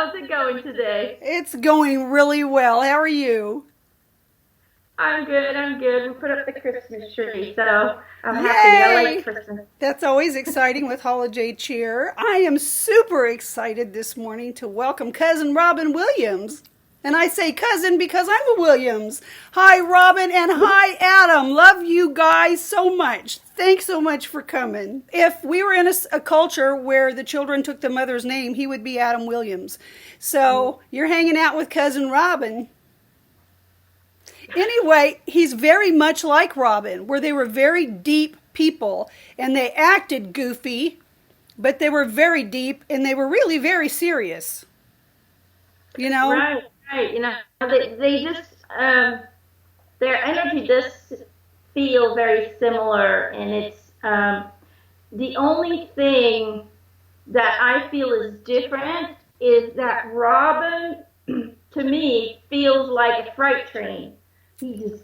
How's it going today? It's going really well. How are you? I'm good. I'm good. We put up the Christmas tree, so I'm happy. I like Yay! Christmas. That's always exciting with holiday cheer. I am super excited this morning to welcome cousin Robin Williams. And I say cousin because I'm a Williams. Hi, Robin, and hi, Adam. Love you guys so much. Thanks so much for coming. If we were in a culture where the children took the mother's name, he would be Adam Williams. So you're hanging out with cousin Robin. Anyway, he's very much like Robin, where they were very deep people and they acted goofy, but they were very deep and they were really very serious. You know? Right, right. They just their energy does feel very similar, and it's the only thing that I feel is different is that Robin, to me, feels like a freight train. He just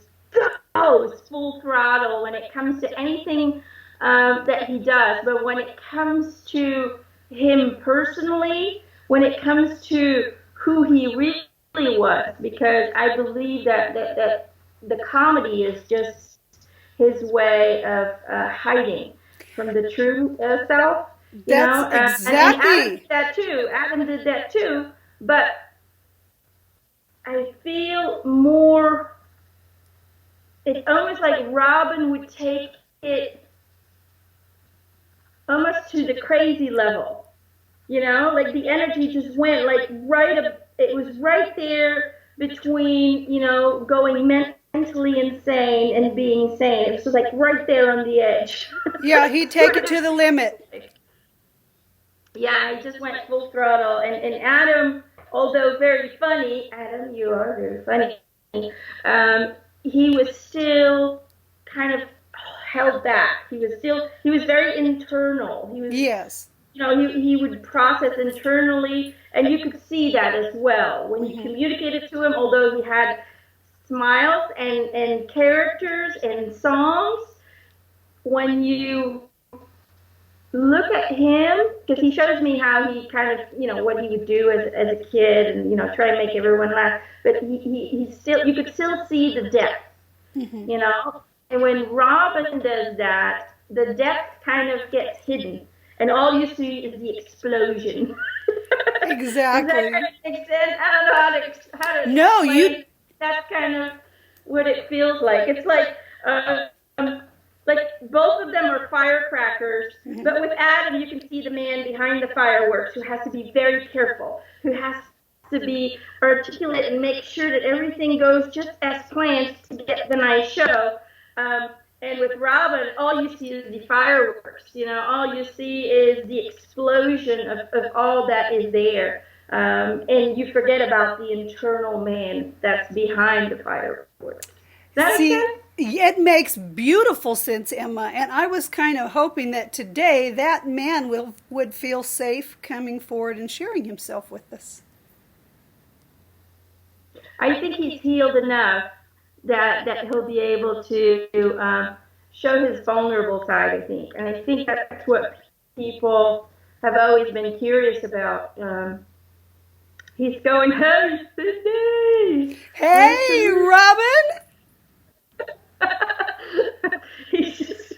goes full throttle when it comes to anything that he does. But when it comes to him personally, when it comes to who he really was, because I believe that the comedy is just his way of hiding from the true self, That's and Adam did exactly. that too. Adam did that too, but I feel more. It's almost like Robin would take it almost to the crazy level, like the energy just went like right up. It was right there between, going mentally insane and being sane. It was just like right there on the edge. Yeah, he'd take it to the limit. Yeah, I just went full throttle. And Adam, although very funny, Adam, you are very funny. He was still kind of held back. He was very internal. He was, Yes. he would process internally, and you could see that as well when you Hmm. communicated to him. Although he had smiles and characters and songs, when you look at him, because he shows me how he kind of, what he would do as a kid, and try to make everyone laugh, but he still, you could still see the depth, Hmm. you know and when Robin does that, the depth kind of gets hidden, and all you see is the explosion. Does that kind Exactly. of make sense? I don't know how to No, you. explain. That's kind of what it feels like. It's um, like both of them are firecrackers, Mhm. but with Adam, you can see the man behind the fireworks who has to be very careful, who has to be articulate and make sure that everything goes just as planned to get the nice show. Um, and with Robin, all you see is the fireworks. All you see is the explosion of all that is there. And you forget about the internal man that's behind the fireworks. Does that make See, sense? it makes beautiful sense, Emma. And I was kind of hoping that today that man would feel safe coming forward and sharing himself with us. I think he's healed enough that he'll be able to show his vulnerable side. I think, and I think that's what people have always been curious about. He's going, "Hey, Sydney, nice to Hey, meet Robin! you." He's just,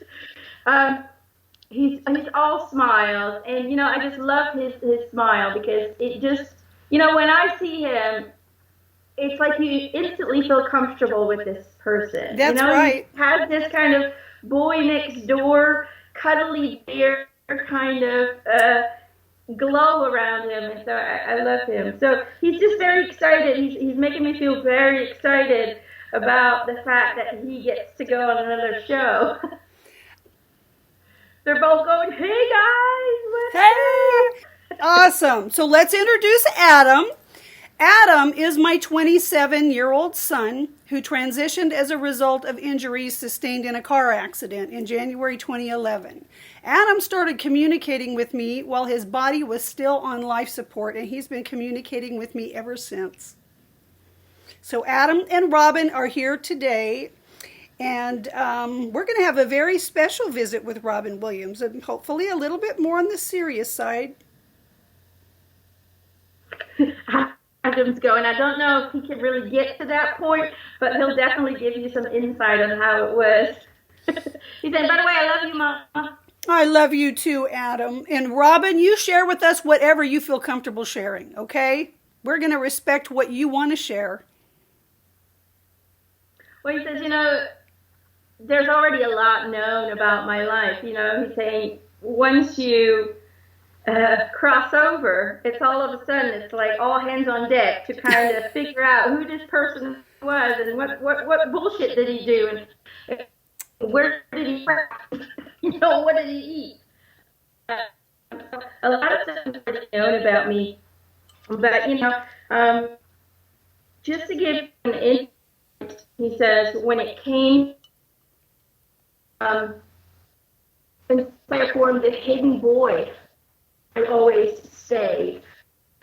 um, he's all smiles, and I just love his smile, because it just, when I see him, it's like you instantly feel comfortable with this person. That's He right. has this kind of boy next door, cuddly bear kind of glow around him, and so I love him. So he's just very excited. He's making me feel very excited about the fact that he gets to go on another show. They're both going, "Hey guys, what's Hey! Awesome. So let's introduce Adam. Adam is my 27-year-old son who transitioned as a result of injuries sustained in a car accident in January 2011. Adam started communicating with me while his body was still on life support, and he's been communicating with me ever since. So, Adam and Robin are here today, and we're going to have a very special visit with Robin Williams, and hopefully a little bit more on the serious side. up?" Adams go, and I don't know if he can really get to that point, but he'll definitely give you some insight on how it was. He said, "By the way, I love you, Mama." I love you too, Adam. And Robin, you share with us whatever you feel comfortable sharing, okay? We're going to respect what you want to share. Well, he says, there's already a lot known about my life. He's saying once you cross over, it's all of a sudden, it's like all hands on deck to kind of figure out who this person was and what bullshit did he do and where did he practice? What did he eat? A lot of stuff is already known about me, but just to give an insight, he says when it came in player form, the hidden boy, I always say,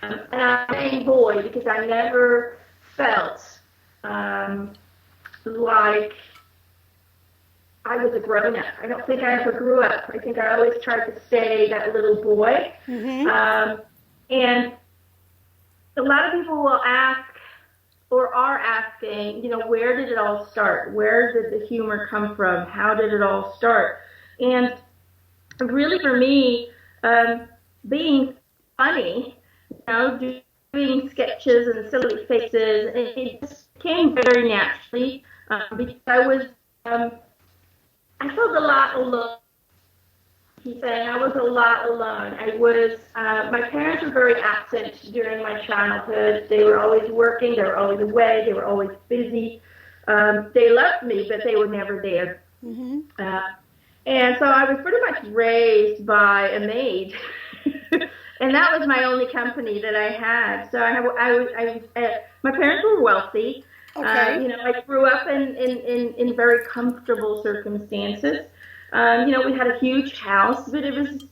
and I'm saying boy because I never felt like I was a grown-up. I don't think I ever grew up. I think I always tried to stay that little boy. Mm-hmm. And a lot of people will ask or are asking, where did it all start? Where did the humor come from? How did it all start? And really for me, being funny, doing sketches and silly faces, it just came very naturally because I felt a lot alone. He's saying I was a lot alone. My parents were very absent during my childhood. They were always working, they were always away, they were always busy. They loved me, but they were never there. Mm-hmm. And so I was pretty much raised by a maid. And that was my only company that I had. So my parents were wealthy. Okay. I grew up in very comfortable circumstances. We had a huge house, but it was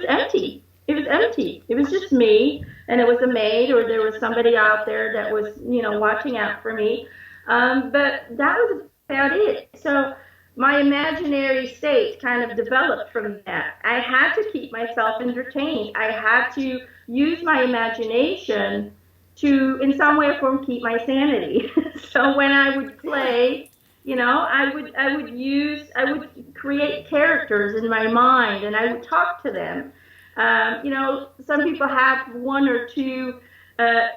empty. It was empty. It was just me, and it was a maid, or there was somebody out there that was, watching out for me. But that was about it. So my imaginary state kind of developed from that. I had to keep myself entertained. I had to use my imagination to, in some way or form, keep my sanity. So when I would play, I would create characters in my mind, and I would talk to them. Some people have one or two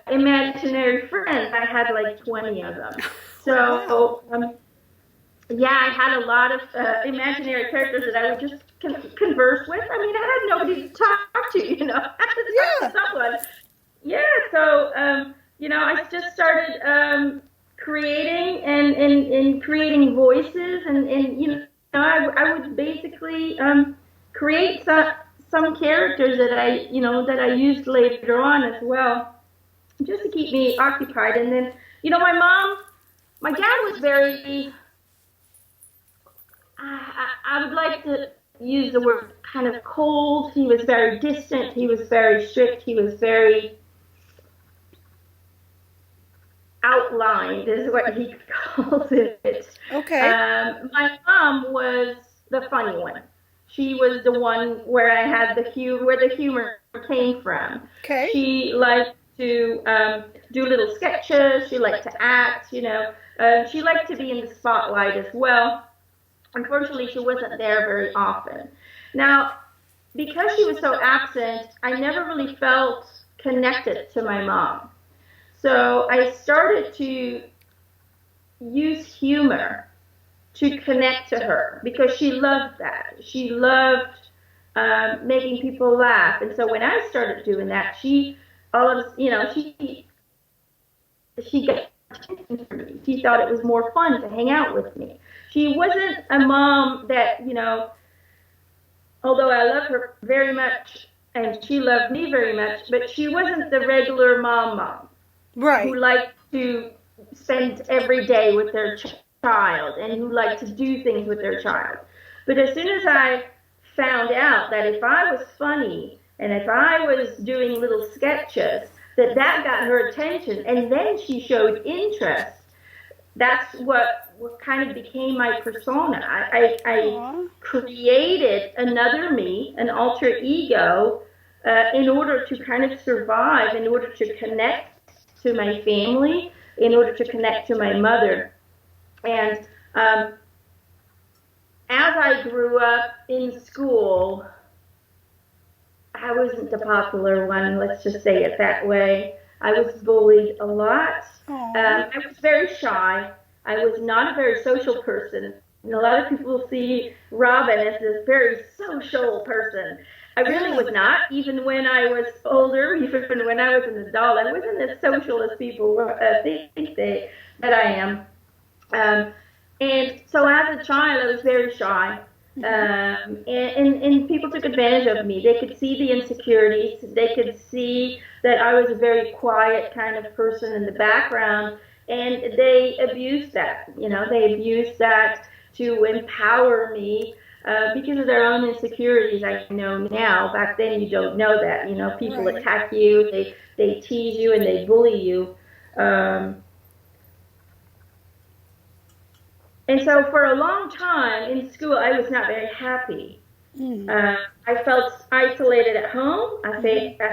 imaginary friends. I had like 20 of them. So, yeah, I had a lot of imaginary characters that I would just converse with. I mean, I had nobody to talk to, I had to talk to someone. Yeah, so, I just started creating and creating voices, and I would basically create some characters that I used later on as well, just to keep me occupied. And then, my dad was very, I would like to use the word kind of cold. He was very distant. He was very strict. He was very outlined, is what he calls it. Okay. My mom was the funny one. She was the one where I had where the humor came from. Okay. She liked to do little sketches. She liked to act. She liked to be in the spotlight as well. Unfortunately, she wasn't there very often. Now, because she was so absent, I never really felt connected to my mom. So I started to use humor to connect to her because she loved that. She loved making people laugh. And so when I started doing that, she got attention from me. She thought it was more fun to hang out with me. She wasn't a mom that, although I love her very much and she loved me very much, but she wasn't the regular mom. Right. Who liked to spend every day with their child and who liked to do things with their child. But as soon as I found out that if I was funny and if I was doing little sketches, that got her attention, and then she showed interest, that's what kind of became my persona. I created another me, an alter ego, in order to kind of survive, in order to connect to my family in order to connect to my mother. And as I grew up in school, I wasn't the popular one, let's just say it that way. I was bullied a lot. I was very shy. I was not a very social person. And a lot of people see Robin as this very social person. I really was not, even when I was older, even when I was an adult. I wasn't as social as people think that I am. And so as a child, I was very shy. And people took advantage of me. They could see the insecurities. They could see that I was a very quiet kind of person in the background, and they abused that. They abused that to empower me because of their own insecurities. I know now. Back then, you don't know that. People Right. attack you, they tease you, and they bully you. And so for a long time in school, I was not very happy. I felt isolated at home. I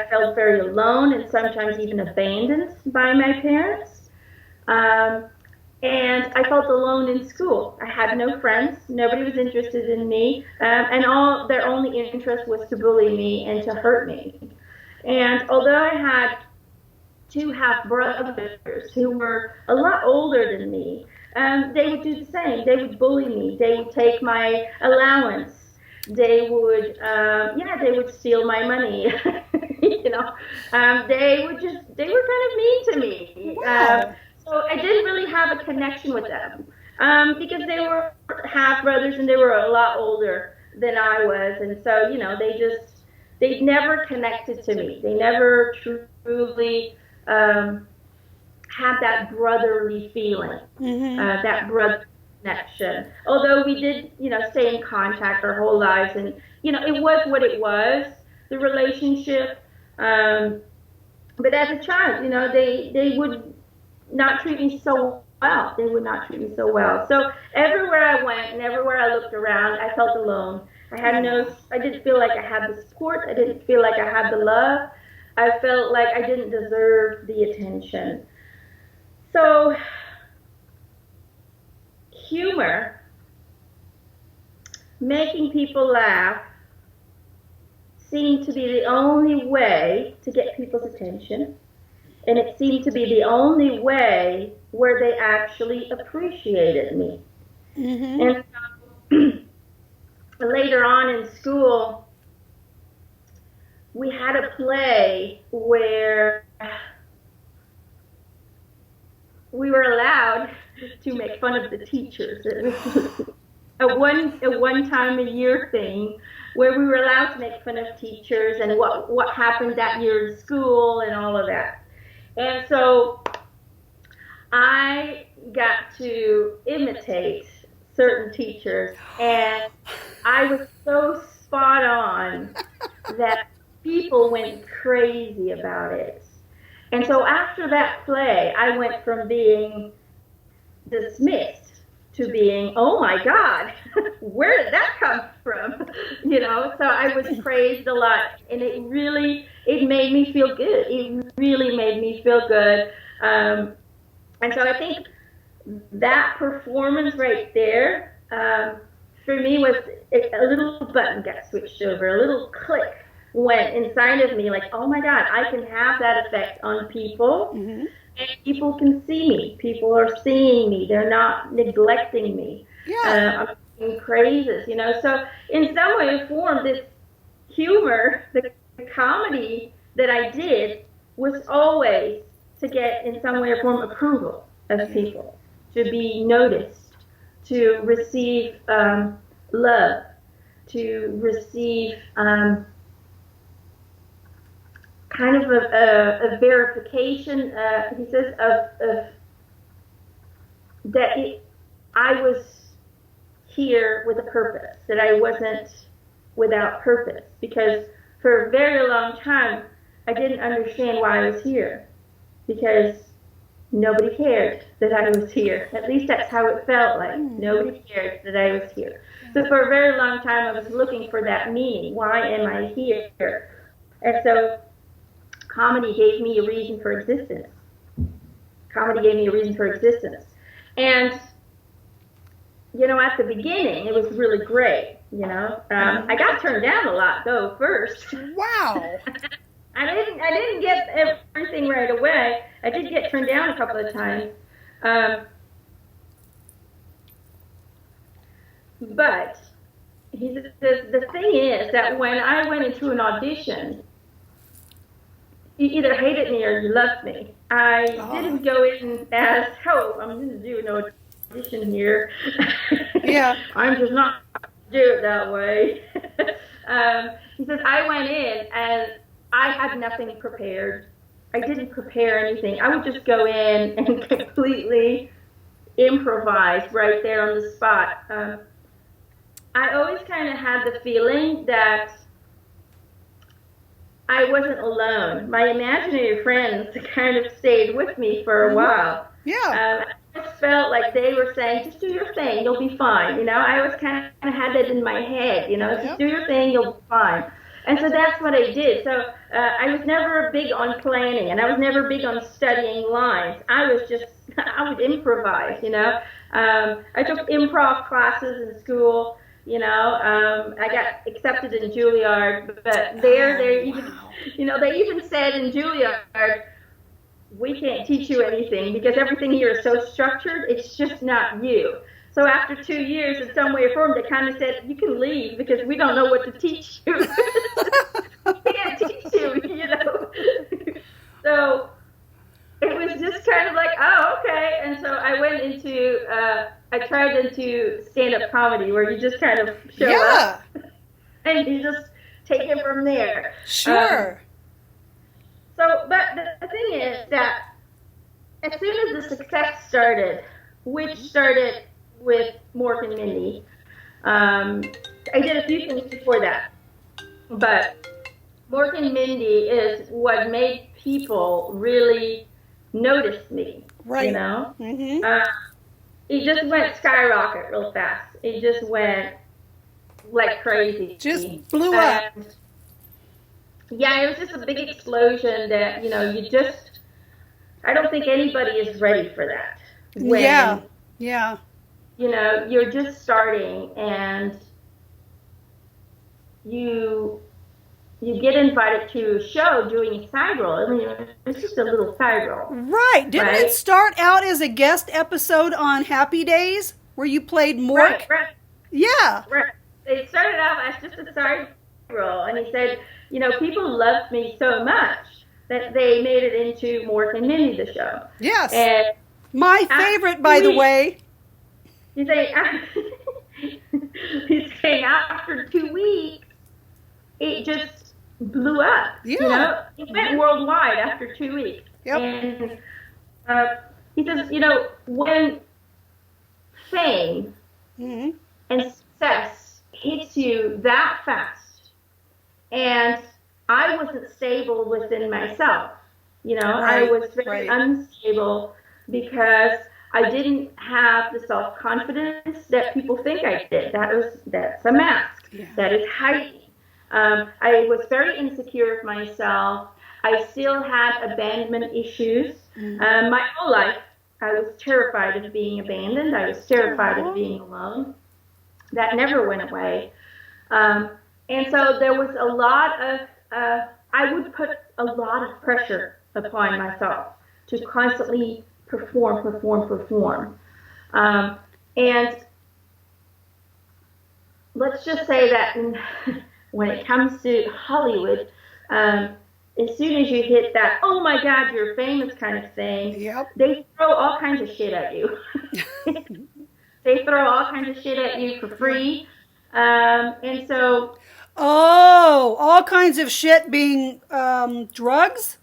felt very alone and sometimes even abandoned by my parents. And I felt alone in school. I had no friends. Nobody was interested in me. And their only interest was to bully me and to hurt me. And although I had two half brothers who were a lot older than me, they would do the same. They would bully me. They would take my allowance. They would, they would steal my money. They were kind of mean to me. Wow. So I didn't really have a connection with them because they were half brothers and they were a lot older than I was, and so they never connected to me. They never truly had that brotherly feeling, that brother connection. Although we did, stay in contact our whole lives, and it was what it was, the relationship. But as a child, they would not treat me so well. They would not treat me so well. So everywhere I went and everywhere I looked around, I felt alone. I didn't feel like I had the support. I didn't feel like I had the love. I felt like I didn't deserve the attention. So humor, making people laugh, seemed to be the only way to get people's attention. And it seemed to be the only way where they actually appreciated me. And so, later on in school, we had a play where we were allowed to make fun of the teachers. It was a one time a year thing where we were allowed to make fun of teachers and what happened that year in school and all of that. And so I got to imitate certain teachers, and I was so spot on that people went crazy about it. And so after that play, I went from being dismissed to being, oh my God, where did that come from? So I was praised a lot, and it made me feel good. It really made me feel good. And so I think that performance right there, for me, was a little button got switched over, a little click went inside of me, like, oh my God, I can have that effect on people. And people can see me. People are seeing me. They're not neglecting me. Yeah. I'm doing praises, So in some way or form, this humor, the comedy that I did was always to get, in some way or form, approval of people, to be noticed, to receive love, to receive kind of a verification, he says, of that I was here with a purpose, that I wasn't without purpose. Because for a very long time, I didn't understand why I was here, because nobody cared that I was here. At least that's how it felt like. Nobody cared that I was here. So for a very long time, I was looking for that meaning. Why am I here? And so comedy gave me a reason for existence. comedy gave me a reason for existence. And, at the beginning, it was really great, I got turned down a lot, though, first. Wow. I didn't get everything right away. I did get turned down a couple of times. But the thing is that when I went into an audition, you either hated me or you loved me. I didn't go in as, I'm going to do an audition here. Yeah. I'm just not going to do it that way. He says, I went in and I had nothing prepared. I didn't prepare anything. I would just go in and completely improvise right there on the spot. I always kind of had the feeling that I wasn't alone. My imaginary friends kind of stayed with me for a while. Yeah. I just felt like they were saying, just do your thing, you'll be fine. I always kind of had that in my head, just do your thing, you'll be fine. And so that's what I did. So I was never big on planning, and I was never big on studying lines. I would improvise, I took improv classes in school. I got accepted in Juilliard, but they even said in Juilliard, we can't teach you anything because everything here is so structured, it's just not you. So after 2 years, in some way or form, they kind of said, you can leave because we don't know what to teach you. We can't teach you, So it was just kind of like, oh, okay. And so I went into, I tried into stand-up comedy where you just kind of show up and you just take it from there. Sure. But the thing is that as soon as the success started, which started with Mork and Mindy, I did a few things before that. But Mork and Mindy is what made people really notice me. Right. It just went skyrocket real fast. It just went like crazy. Just blew up. Yeah, it was just a big explosion that, I don't think anybody is ready for that. Yeah. You're just starting and you get invited to a show doing a side role. I mean, it's just a little side role. Right. Didn't it start out as a guest episode on Happy Days where you played Mork? Right. Yeah. Right. It started out as just a side role, and he said, people loved me so much that they made it into Mork and Mindy, the show. Yes. And my favorite, by the way. He's saying after 2 weeks, it just blew up. Yeah. It went worldwide after 2 weeks. Yep. And he says, when fame and success hits you that fast, and I wasn't stable within myself, I was very unstable because I didn't have the self-confidence that people think I did. That's a mask. Yeah. That is hiding. I was very insecure of myself. I still had abandonment issues. My whole life, I was terrified of being abandoned. I was terrified of being alone. That never went away. And so there was a lot of, I would put a lot of pressure upon myself to constantly perform. And let's just say that when it comes to Hollywood, as soon as you hit that, oh my God, you're famous kind of thing, they throw all kinds of shit at you. They throw all kinds of shit at you for free. And so... Oh, all kinds of shit being drugs?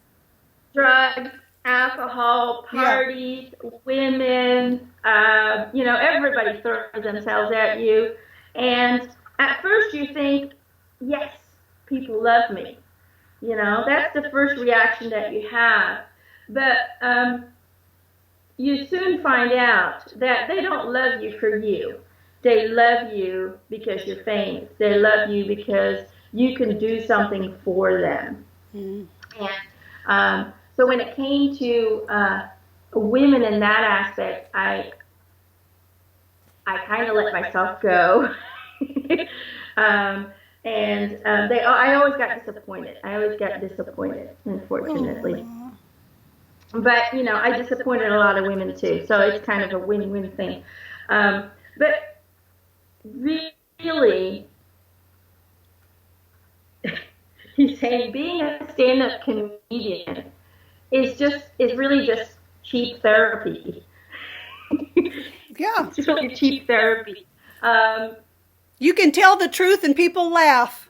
Drugs, alcohol, parties, women, everybody throws themselves at you. And at first you think, yes, people love me. That's the first reaction that you have. But you soon find out that they don't love you for you. They love you because you're famous. They love you because you can do something for them. And so when it came to women in that aspect, I kind of let myself go. um, and I always got disappointed. I always got disappointed, unfortunately. Oh. But I disappointed a lot of women too, so it's kind of a win-win thing. But really, he's saying being a stand-up comedian is really just cheap therapy. Yeah. It's really cheap therapy. Um, You can tell the truth and people laugh.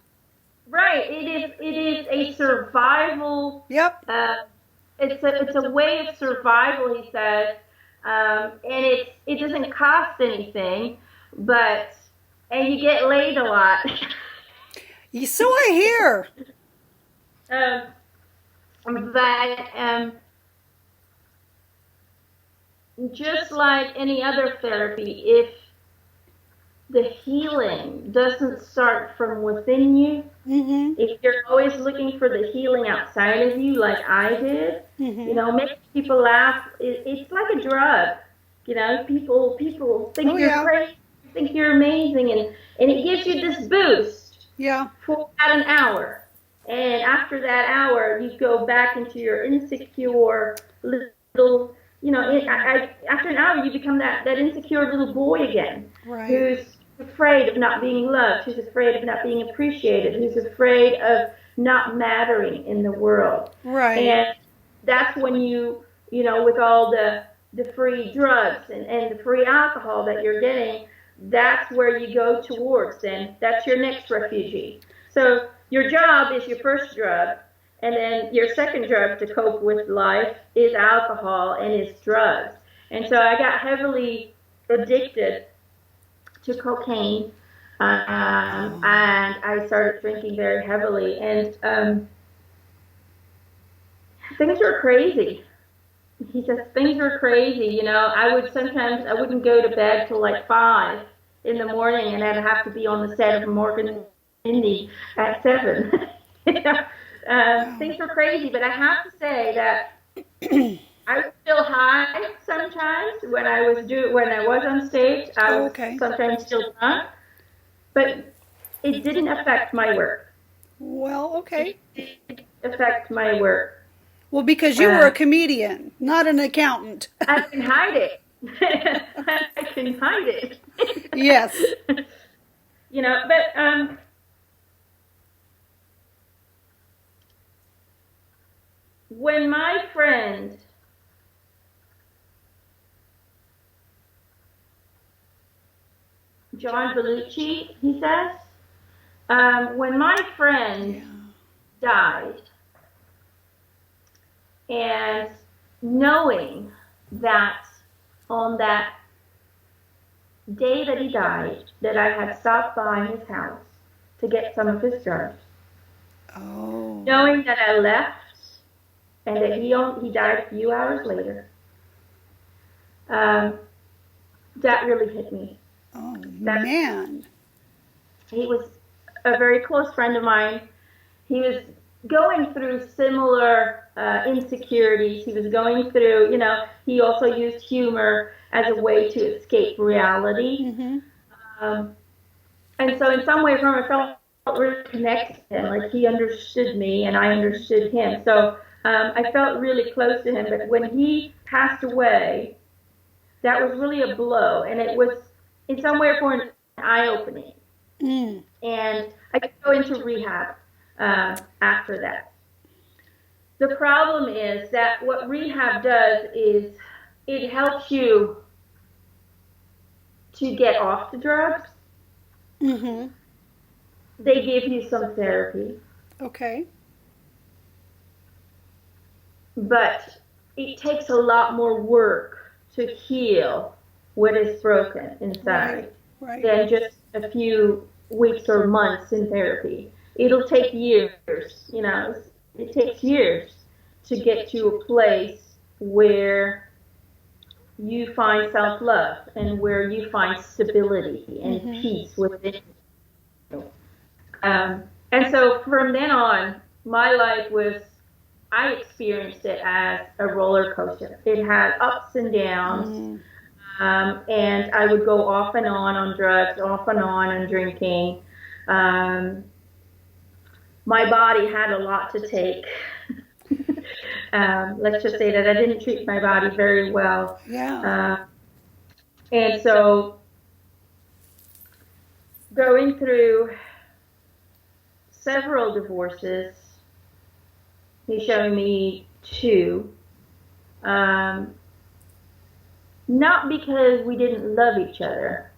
right. It is a survival. Yep. It's a way of survival, he says, and it doesn't cost anything, and you get laid a lot. So I hear. But just like any other therapy, if the healing doesn't start from within you, Mm-hmm. if you're always looking for the healing outside of you, like I did, Mm-hmm. making people laugh, it's like a drug. People think Oh, you're yeah. crazy, think you're amazing, and it gives you this boost Yeah. for about an hour. And after that hour, you go back into your insecure little, after an hour, you become that insecure little boy again, Right. who's afraid of not being loved, who's afraid of not being appreciated, who's afraid of not mattering in the world. Right. And that's when with all the free drugs and the free alcohol that you're getting, that's where you go towards, and that's your next refugee. So your job is your first drug, and then your second drug to cope with life is alcohol and is drugs. And so I got heavily addicted to cocaine, and I started drinking very heavily, and things were crazy. He says things were crazy. I wouldn't go to bed till like 5 in the morning, and I'd have to be on the set of Morgan Indy at 7. Things were crazy, but I have to say that I was still high sometimes when I was on stage. I was Okay. sometimes still drunk, but it didn't affect my work. Well, okay. It didn't affect my work. Well, because you were a comedian, not an accountant. I can hide it. I can hide it. Yes. But when my friend John Belushi, he says, when my friend died, and knowing that on that day that he died, that I had stopped by his house to get some of his drugs. Oh. Knowing that I left and that he died a few hours later, that really hit me. Oh, man. He was a very close friend of mine. He was going through similar insecurities. He was going through, he also used humor as a way to escape reality. Mm-hmm. And so in some ways, I felt really connected to him. Like he understood me and I understood him. So I felt really close to him. But when he passed away, that was really a blow. And it was in some way for an eye-opening. Mm. And I could go into rehab after that. The problem is that what rehab does is it helps you to get off the drugs. Mm-hmm. They give you some therapy. Okay. But it takes a lot more work to heal what is broken inside Right. than just a few weeks or months in therapy. It'll take years, it takes years to get to a place where you find self-love and where you find stability and peace within you. And so from then on, my life was I experienced it as a roller coaster. It had ups and downs, Mm. and I would go off and on drugs, off and on drinking. Um, my body had a lot to take. Let's just say that I didn't treat my body very well. Yeah. Uh, and so going through several divorces, he's showing me two, um, not because we didn't love each other,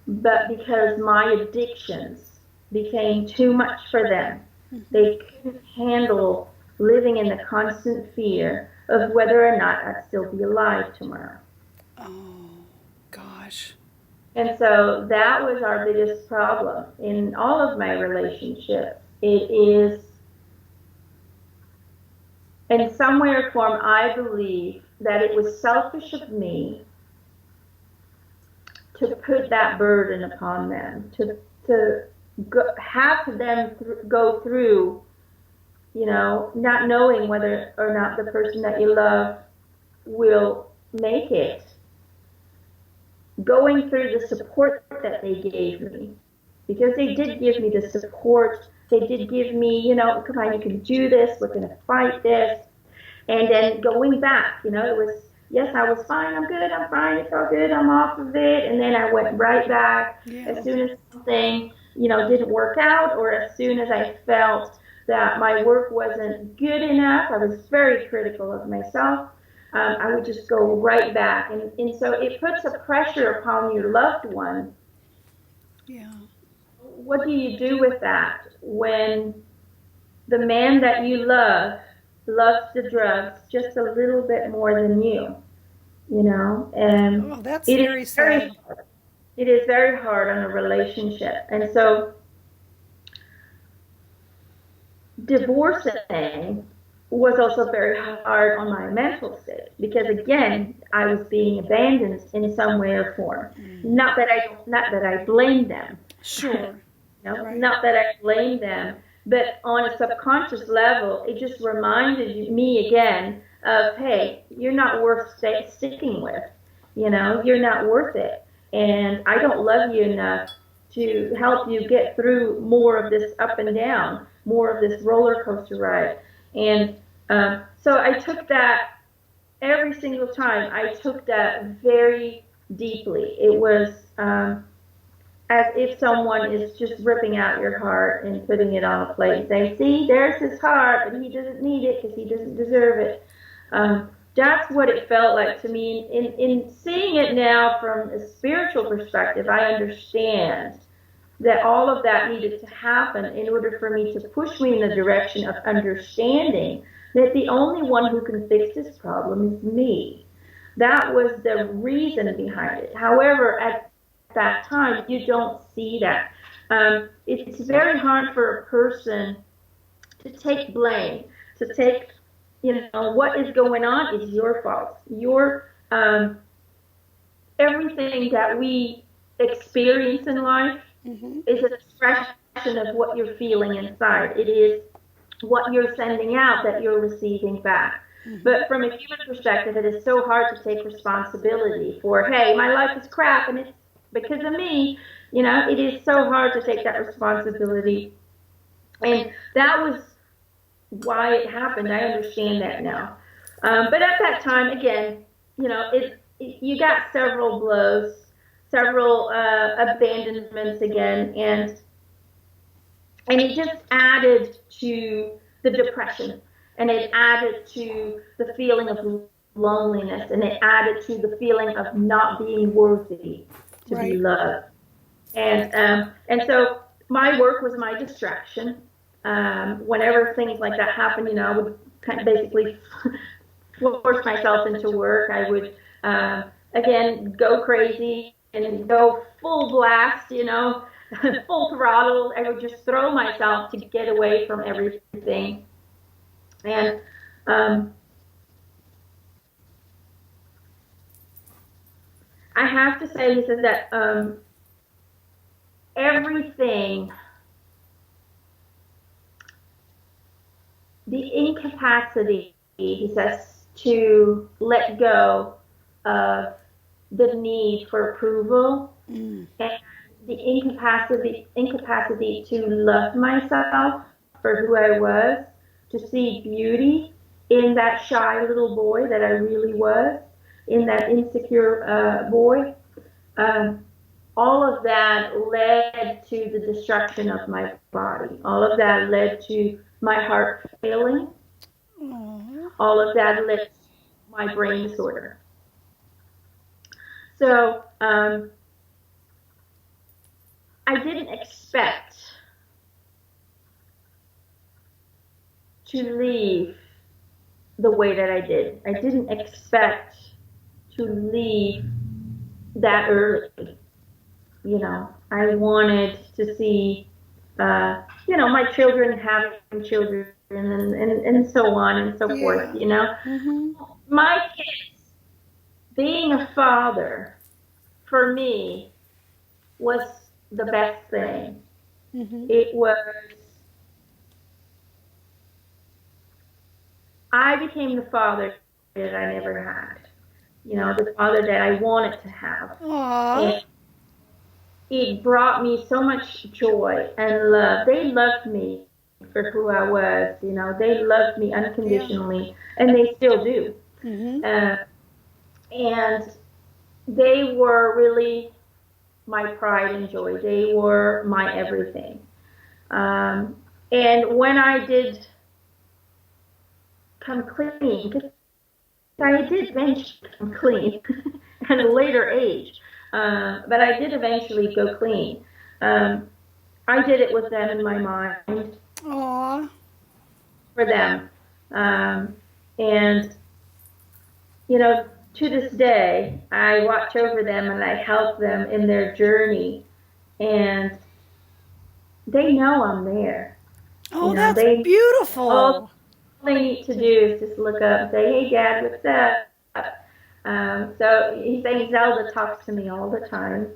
but because my addictions became too much for them. They couldn't handle living in the constant fear of whether or not I'd still be alive tomorrow. Oh, gosh. And so that was our biggest problem in all of my relationships. It is, in some way or form, I believe that it was selfish of me to put that burden upon them, to have them go through, not knowing whether or not the person that you love will make it, going through the support that they gave me, because they did give me the support. They did give me, come on, you can do this, we're going to fight this. And then going back, it was, yes, I was fine, I'm good, I'm fine, it's all good, I'm off of it. And then I went right back Yeah. as soon as something, didn't work out, or as soon as I felt that my work wasn't good enough. I was very critical of myself. I would just go right back. And so it puts a pressure upon your loved one. Yeah. What do you do with that when the man that you love loves the drugs just a little bit more than you? And Oh, that's it is very very sad. hard. It is very hard on a relationship. And so divorcing was also very hard on my mental state, because again, I was being abandoned in some way or form. Not that I blame them. Sure. Right. Not that I blame them, but on a subconscious level, it just reminded me again of, hey, you're not worth sticking with. You're not worth it. And I don't love you enough to help you get through more of this up and down, more of this roller coaster ride. And so I took that every single time. I took that very deeply. It was as if someone is just ripping out your heart and putting it on a plate and saying, see, there's his heart, but he doesn't need it because he doesn't deserve it. That's what it felt like to me. In seeing it now from a spiritual perspective, I understand that all of that needed to happen in order for me to push me in the direction of understanding that the only one who can fix this problem is me. That was the reason behind it. However, at that time, you don't see that. It's very hard for a person to take blame, to take, what is going on is your fault. Everything that we experience in life Mm-hmm. is an expression of what you're feeling inside. It is what you're sending out that you're receiving back. But from a human perspective, it is so hard to take responsibility for, hey, my life is crap and it's because of me. It is so hard to take that responsibility. And that was why it happened. I understand that now. But at that time, again, you got several blows, several abandonments again, and it just added to the depression, and it added to the feeling of loneliness, and it added to the feeling of not being worthy to be Right. loved. And so my work was my distraction. Whenever things like that happened, I would kind of basically force myself into work. I would again go crazy and go full blast, full throttle. I would just throw myself to get away from everything. And I have to say, he says that everything, the incapacity, he says, to let go of the need for approval Mm. and the incapacity to love myself for who I was, to see beauty in that shy little boy that I really was, in that insecure boy. Um, all of that led to the destruction of my body. All of that led to my heart failing. Aw. All of that led to my brain disorder. So I didn't expect to leave the way that I did. I didn't expect to leave that early. I wanted to see, my children having children and so on and so forth. Yeah. Mm-hmm. My kids, being a father, for me, was the best thing. Mm-hmm. It was, I became the father that I never had. The father that I wanted to have. Aw. And it brought me so much joy and love. They loved me for who I was. They loved me Yeah. unconditionally, and they still do. Mm-hmm. Uh, and they were really my pride and joy. They were my everything. Um, and when I did come clean, because I did eventually come clean at a later age, but I did eventually go clean. Um, I did it with them in my mind Aw. for them. Um, and, you know, to this day, I watch over them and I help them in their journey. And they know I'm there. Oh, that's They all beautiful. they need to do is just look up and say, "Hey, Dad, what's up?" So he's saying Zelda talks to me all the time.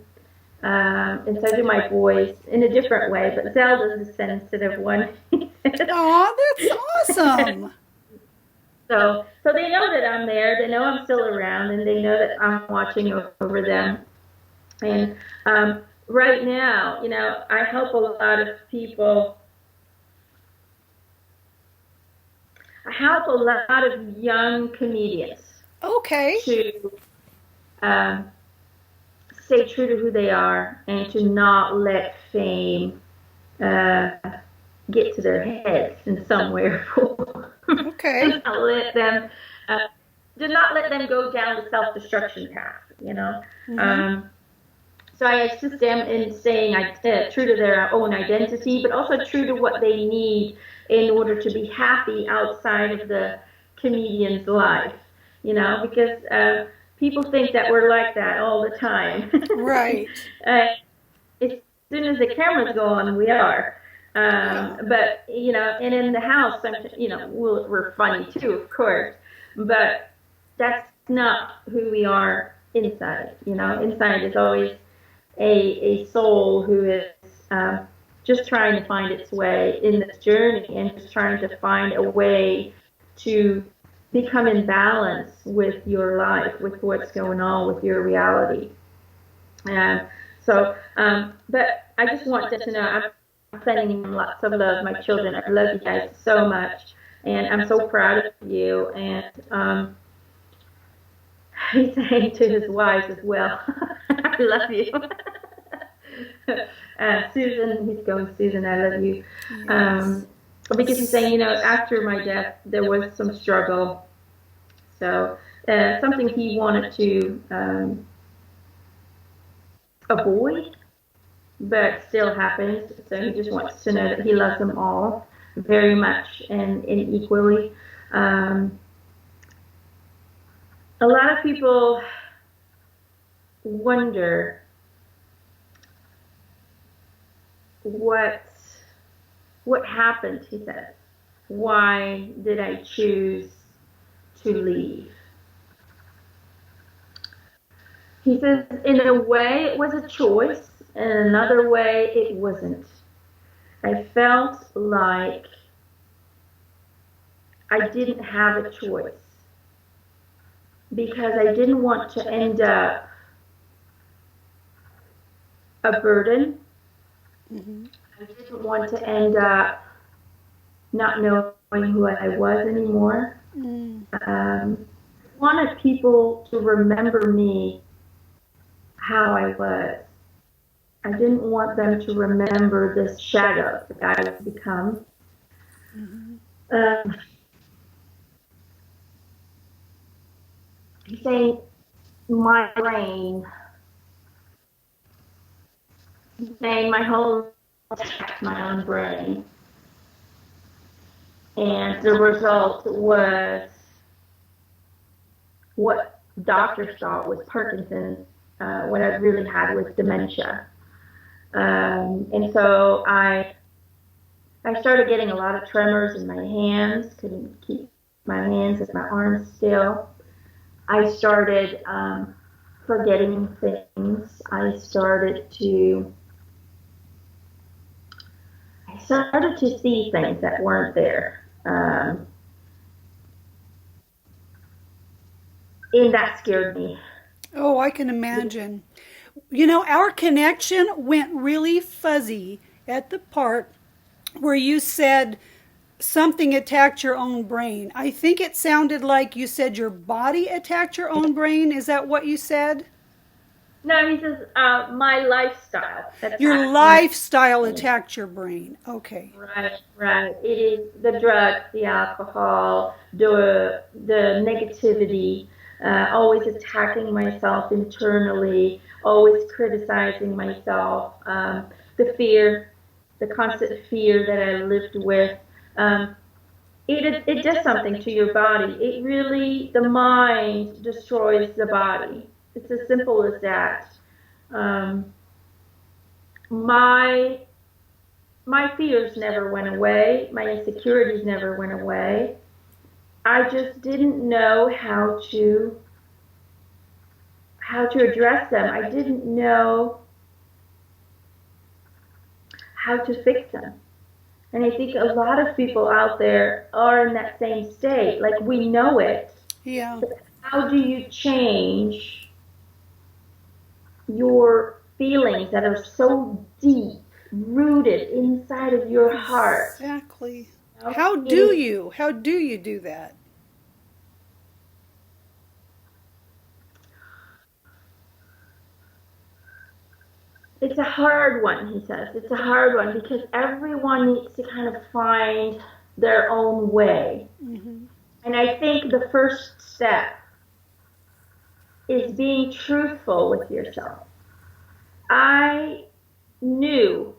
And so do my boys in a different way, but Zelda's the sensitive one. Aw, that's awesome. So they know that I'm there. They know I'm still around, and they know that I'm watching over them. And right now, I help a lot of people. I help a lot of young comedians Okay. to um, stay true to who they are and to not let fame uh, get to their heads in some way or form. Okay. do not let them uh, do not let them go down the self-destruction path. Mm-hmm. um, so I assist them in staying true to their own identity, but also true to what they need in order to be happy outside of the comedian's life. Because people think that we're like that all the time. Right. uh, as soon as the cameras go on, we are. Yeah. But and in the house, we're funny too, of course. But that's not who we are inside. Inside is always a soul who is just trying to find its way in this journey and just trying to find a way to become in balance with your life, with what's going on, with your reality. Um, but I just want to know I'm sending them lots of love, my children. I love you guys so much, and I'm so proud of you. And he's saying to his wife as well, I love you. Susan, he's going, Susan, I love you. Yes. Because he's saying, after my death, there was some struggle. So something he wanted to avoid, but still happens. So he just wants to know that he loves them all very much and equally. A lot of people wonder what happened, he says. Why did I choose to leave? He says, in a way, it was a choice, and in another way, it wasn't. I felt like I didn't have a choice because I didn't want to end up a burden. Mm-hmm. I didn't want to end up not knowing who I was anymore. Mm. I wanted people to remember me how I was. I didn't want them to remember this shadow that I had become. Mm-hmm. Um, saying my brain, saying my whole attacked my own brain, and the result was what doctors thought was Parkinson's. What I really had was dementia. And so I started getting a lot of tremors in my hands, couldn't keep my hands and my arms still. I started forgetting things. I started to see things that weren't there. And that scared me. Oh, I can imagine. You know, our connection went really fuzzy at the part where you said something attacked your own brain. I think it sounded like you said your body attacked your own brain. Is that what you said? No, he says my lifestyle Your attacked my lifestyle brain. attacked your brain. Okay. Right, right. It is the drugs, the alcohol, the negativity, always attacking myself internally, always criticizing myself, the fear, the constant fear that I lived with. Um, it does something to your body. It really, the mind destroys the body. It's as simple as that. Um, my my fears never went away. My insecurities never went away. I just didn't know how to address them. I didn't know how to fix them. And I think a lot of people out there are in that same state. Like we know it, Yeah. but how do you change your feelings that are so deep, rooted inside of your heart? Exactly. You know, How do you do that? it's a hard one, he says. It's a hard one because everyone needs to kind of find their own way. Mm-hmm. And I think the first step is being truthful with yourself. I knew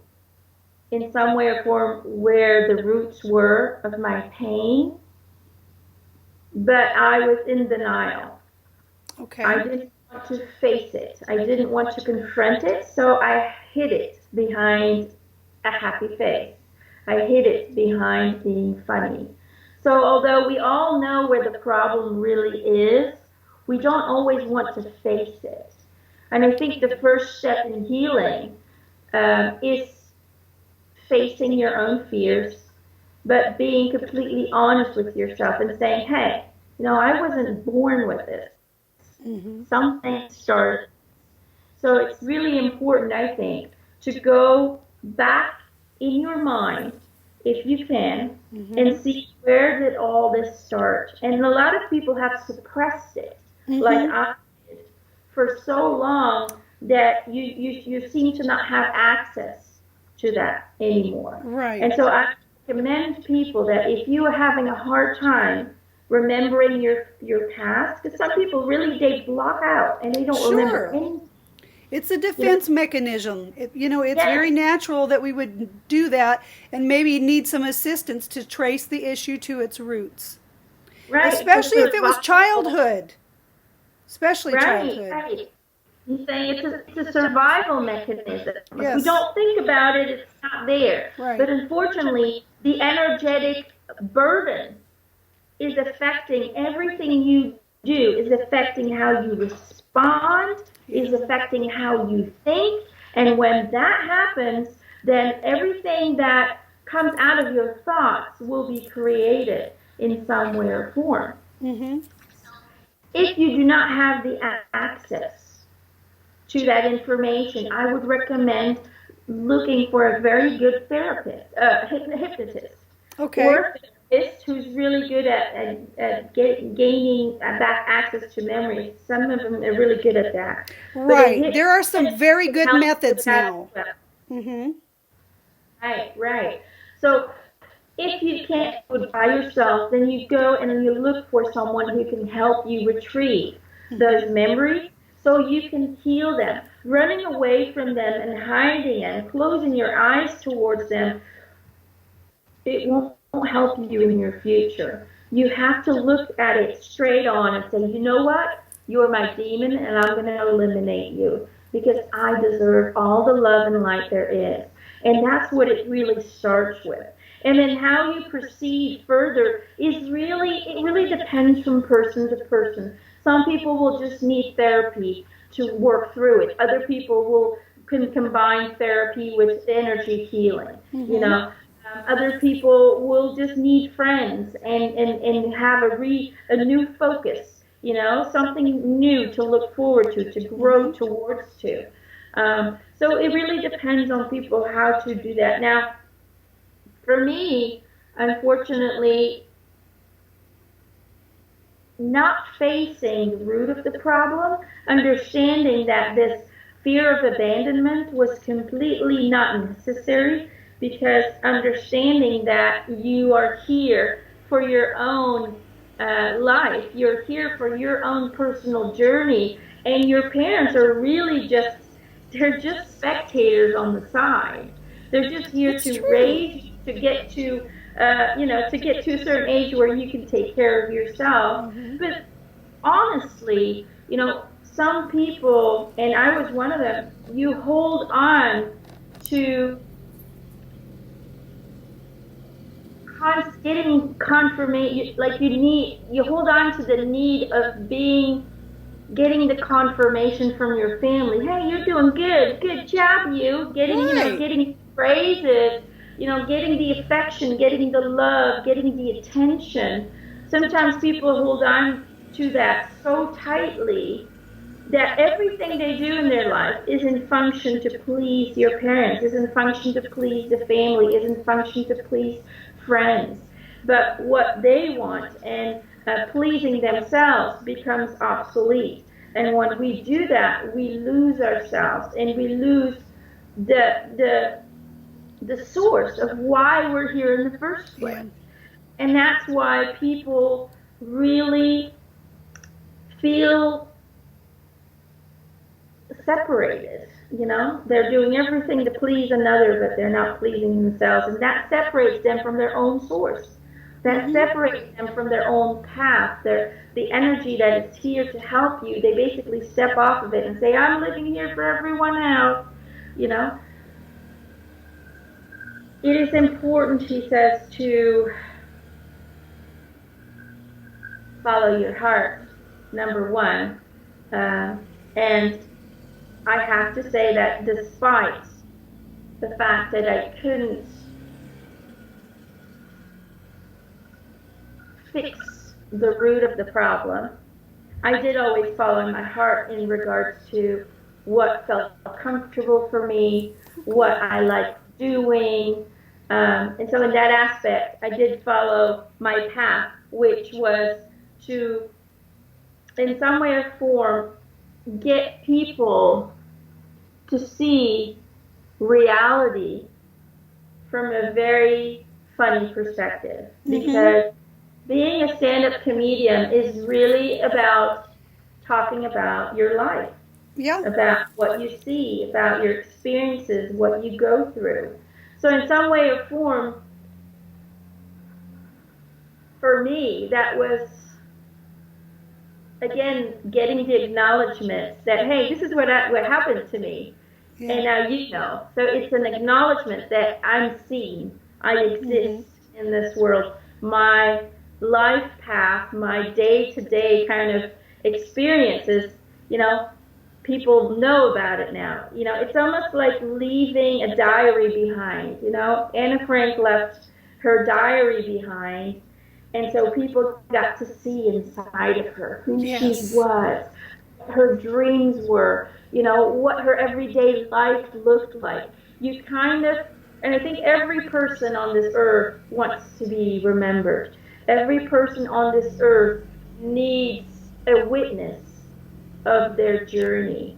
in some way or form where the roots were of my pain, but I was in denial. I Okay. didn't want to face it. I didn't want to confront it, so I hid it behind a happy face. I hid it behind being funny. So although we all know where the problem really is, we don't always want to face it. And I think the first step in healing is facing your own fears, but being completely honest with yourself and saying, hey, I wasn't born with this. Mm-hmm. Something started. So it's really important, I think, to go back in your mind, if you can, Mm-hmm. and see where did all this start. And a lot of people have suppressed it, like Mm-hmm. I did, for so long that you seem to not have access to that anymore. And Right. so I recommend people that if you are having a hard time remembering your past, because some people really they block out and they don't remember Sure. anything. It's a You know, defense mechanism. It's very yes, natural that we would do that and maybe need some assistance to trace the issue to its roots, right. It's a especially if it was survival. childhood. Especially Right, childhood. right. You say it's a survival mechanism. If we Yes. don't think about it, it's not there. But Right. unfortunately, the energetic burden is affecting everything you do, is affecting how you respond, Yeah. is affecting how you think. And when that happens, then everything that comes out of your thoughts will be created. in some way or form. Mm-hmm. If you do not have the access to that information, I would recommend looking for a very good therapist, hypnotist, or Okay. a therapist who's really good at gaining back access to memories. Some of them are really good at that. But a Right. There are some hypnotist very can good help with methods that as now. well. Mm-hmm. Right, right. So if you can't do it by yourself, then you go and you look for someone who can help you retrieve those memories so you can heal them. Running away from them and hiding and closing your eyes towards them, it won't help you in your future. You have to look at it straight on and say, you know what? You're my demon and I'm going to eliminate you because I deserve all the love and light there is. And that's what it really starts with. And then how you proceed further it really depends from person to person. Some people will just need therapy to work through it. Other people can combine therapy with energy healing, you Mm-hmm. know. Other people will just need friends and have a new focus, something new to look forward to grow Mm-hmm. towards to. So it really depends on people how to do that. Now, for me, unfortunately, not facing the root of the problem, understanding that this fear of abandonment was completely not necessary, because understanding that you are here for your own life, you're here for your own personal journey, and your parents are really they're just spectators on the side. They're just here It's to true. raise you to get to a certain age where you can take care of yourself. Mm-hmm. But honestly, some people, and I was one of them, you hold on to getting confirmation, like you hold on to the need of getting the confirmation from your family. Hey, you're doing good. Good job, you. Right. Getting praises, getting the affection, getting the love, getting the attention. Sometimes people hold on to that so tightly that everything they do in their life is in function to please your parents, is in function to please the family, is in function to please friends. But what they want and pleasing themselves becomes obsolete. And when we do that, we lose ourselves and we lose the the the source of why we're here in the first Yeah. place. And that's why people really feel separated. They're doing everything to please another, but they're not pleasing themselves, and that separates them from their own source. That Mm-hmm. separates them from their own path, the energy that is here to help you. They basically step off of it and say, I'm living here for everyone else. you know it is important, he says, to follow your heart, number one. And I have to say that despite the fact that I couldn't fix the root of the problem, I did always follow my heart in regards to what felt comfortable for me, what Okay. I liked doing. And so, in that aspect, I did follow my path, which was to, in some way or form, get people to see reality from a very funny perspective. Mm-hmm. Because being a stand up comedian is really about talking about your life, Yeah. about what you see, about your experiences, what you go through. So, in some way or form, for me, that was, again, getting the acknowledgement that, hey, this is what happened to me. Yeah. And now you know. So, it's an acknowledgement that I'm seen, I Mm-hmm. exist in this world. My life path, my day to day kind of experiences, you know, people know about it now. It's almost like leaving a diary behind. Anna Frank left her diary behind, And so people got to see inside of her who she Yes. was, her dreams were, what her everyday life looked like. You kind of, and I think every person on this earth wants to be remembered. Every person on this earth needs a witness of their journey.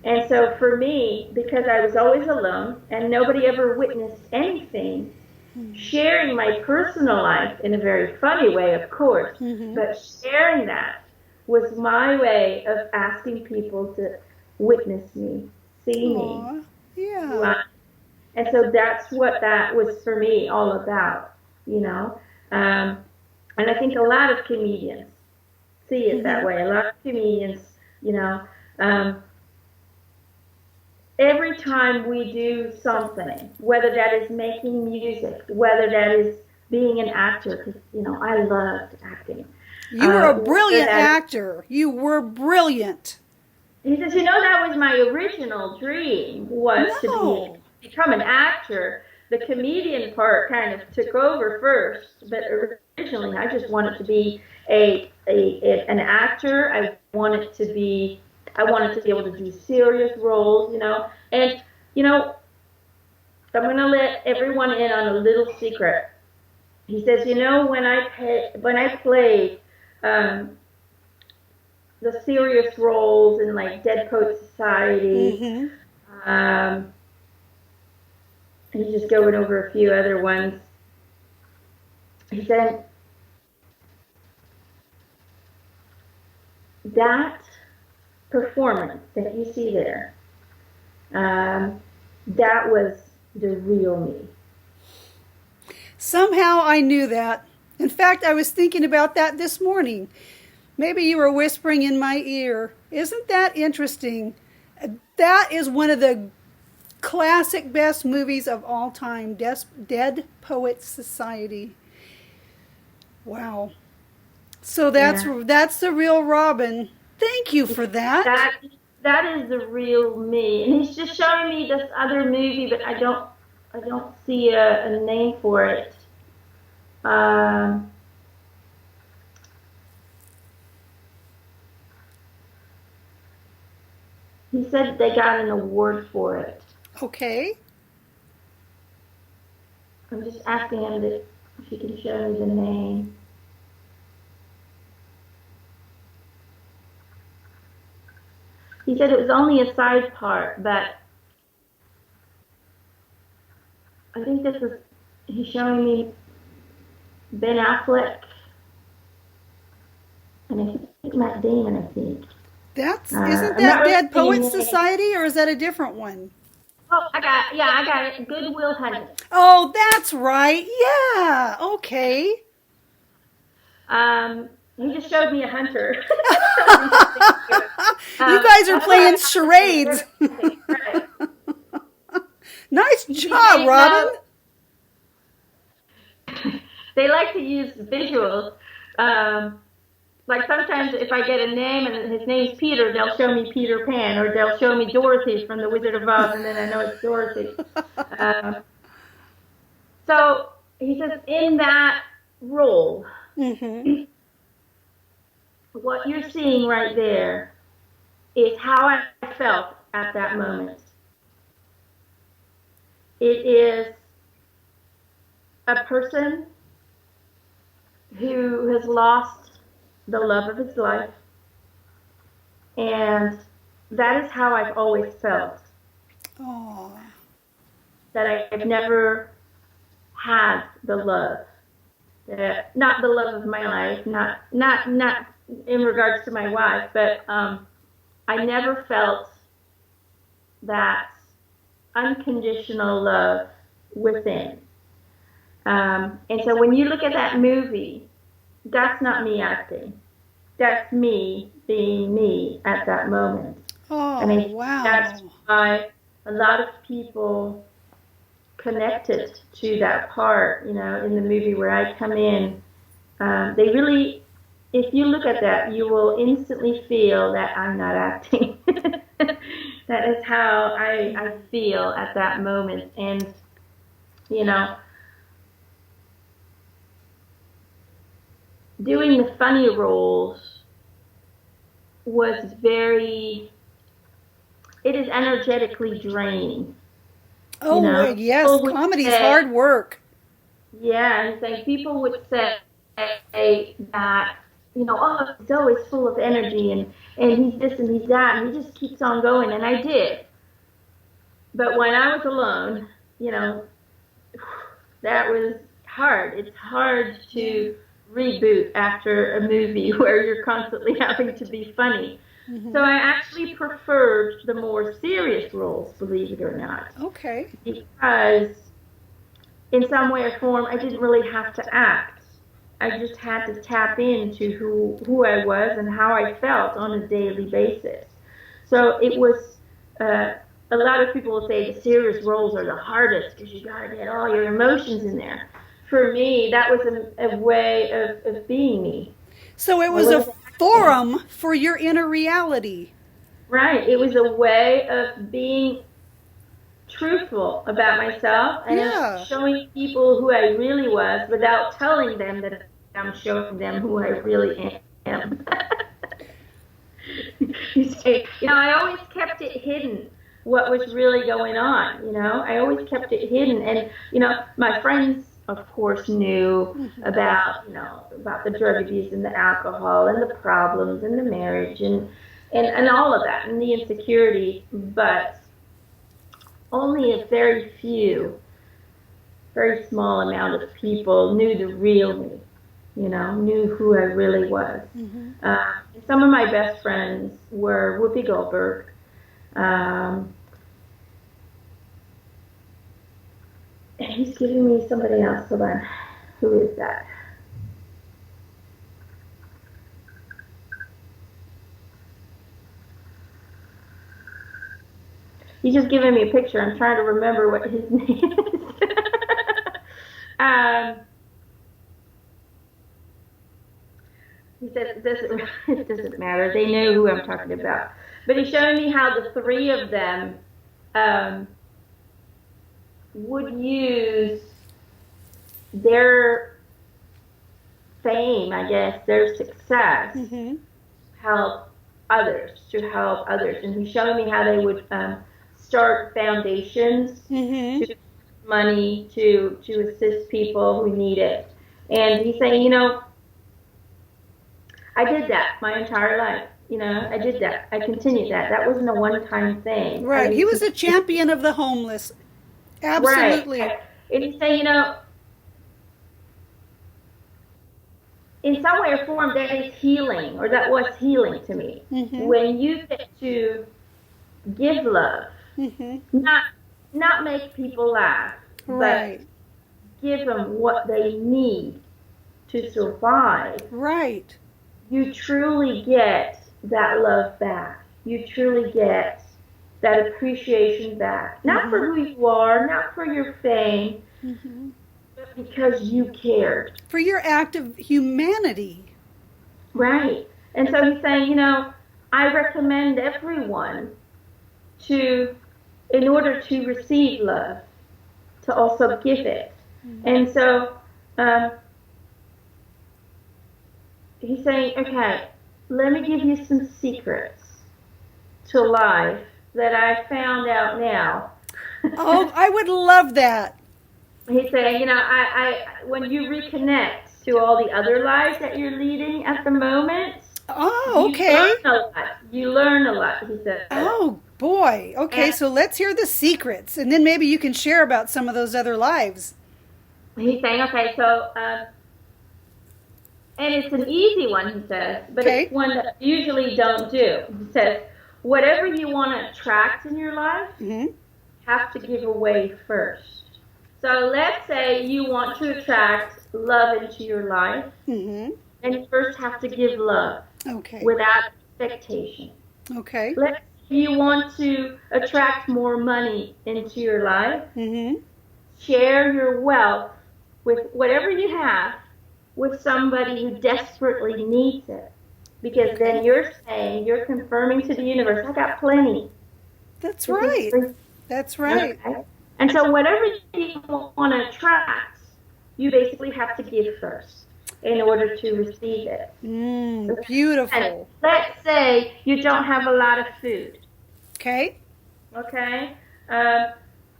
And so for me, because I was always alone and nobody ever witnessed anything, sharing my personal life in a very funny way, of course, Mm-hmm. but sharing that was my way of asking people to witness me, see me, Aw. who Yeah. I, and so that's what that was for me all about, you know. Um, and I think a lot of comedians see it that Mm-hmm. way. A lot of comedians, you know, um, every time we do something, whether that is making music, whether that is being an actor, because I loved acting. You were a Whether brilliant that is, actor. You were brilliant. he says, that was my original dream was to No. become an actor. The comedian part kind of took over first, but originally I just wanted to be an actor. I wanted to be able to do serious roles, and you know I'm going to let everyone in on a little secret. He says, when I played um, the serious roles in like Dead Poet Society, Mm-hmm. um, he's just going over a few other ones. He said that performance that you see there, um, that was the real me. Somehow I knew that. In fact, I was thinking about that this morning. Maybe you were whispering in my ear. Isn't that interesting? That is one of the classic best movies of all time, Dead Poets Society. Wow. So Yeah, that's the real Robin. Thank you for that. that that is the real me. And he's just showing me this other movie, but I don't see a name for it. Um, he said they got an award for it. Okay. I'm just asking him if he can show me the name. He said it was only a side part, but I think he's showing me Ben Affleck and I think Matt Damon, I think. That's isn't I'm not that really Dead seeing Poets names. Society or is that a different one? Oh, I got it. Good Will Hunting. Oh, that's right. Yeah. Okay. He just showed me a hunter. So I'm just thinking, You guys are that's what playing I got for the charades. Good Hunting. Right. Nice See, job, they Robin. know they like to use visuals. Um, like sometimes if I get a name and his name's Peter, they'll show me Peter Pan, or they'll show me Dorothy from The Wizard of Oz, and then I know it's Dorothy. Um, so he says in that role, Mm-hmm. what you're seeing right there is how I felt at that moment. It is a person who has lost the love of his life, and that is how I've always felt. Oh. That I've never had the love, not the love of my life, not in regards to my wife, but I never felt that unconditional love within. And so when you look at that movie, that's not me acting. That's me being me at that moment. And I Oh, think that's wow. why a lot of people connected to that part, in the movie where I come in. They really, if you look at that, you will instantly feel that I'm not acting. That is how I feel at that moment. And, you know, doing the funny roles was it is energetically draining. Oh, yes, People would comedy's say, hard work. yeah, and say people would say that, oh, he's always full of energy and he's this and he's that and he just keeps on going, and I did. But when I was alone, that was hard. It's hard to reboot after a movie where you're constantly having to be funny. So I actually preferred the more serious roles, believe it or not. Okay. Because in some way or form, I didn't really have to act. I just had to tap into who I was and how I felt on a daily basis. So it was, a lot of people will say the serious roles are the hardest because you got to get all your emotions in there. For me, that was a way of being me. So it was a forum for your inner reality. Right. It was a way of being truthful about myself and showing people who I really was without telling them that I'm showing them who I really am. You see, I always kept it hidden what was really going on. I always kept it hidden, and my friends, of course, knew about about the drug abuse and the alcohol and the problems and the marriage and all of that and the insecurity, but only a very small amount of people knew the real me, knew who I really was. Some of my best friends were Whoopi Goldberg, and he's giving me somebody else. Hold on. Who is that? He's just giving me a picture. I'm trying to remember what his name is. He said it doesn't matter. They know who I'm talking about. But he's showing me how the three of them would use their fame, I guess, their success, help others, to help others. And he's showing me how they would start foundations to get money to assist people who need it. And he's saying, I did that my entire life. I did that. I continued that. That wasn't a one-time thing. Right. He was a champion of the homeless. Absolutely. Right. And he's saying, in some way or form, that is healing, or that was healing to me. When you get to give love, not make people laugh, but give them what they need to survive. Right. You truly get that love back. You truly get that appreciation back. Not for who you are, not for your fame, but because you cared. For your act of humanity. Right. And so he's saying, I recommend everyone in order to receive love, to also give it. And so he's saying, okay, let me give you some secrets to life that I found out now. Oh, I would love that. He's saying, when you reconnect to all the other lives that you're leading at the moment, oh, okay, you learn a lot, he said. Oh, boy. Okay, so let's hear the secrets, and then maybe you can share about some of those other lives. He's saying, okay, so, and it's an easy one, he says, but it's one that you usually don't do. He says, whatever you want to attract in your life, you have to give away first. So let's say you want to attract love into your life, and you first have to give love without expectation. Okay. Let's say you want to attract more money into your life, share your wealth with whatever you have with somebody who desperately needs it. Because then you're confirming to the universe, I got plenty. That's right. That's right. Okay? And so whatever you want to attract, you basically have to give first. in order to receive it. And Beautiful. let's say you don't have a lot of food, Okay. okay? Um,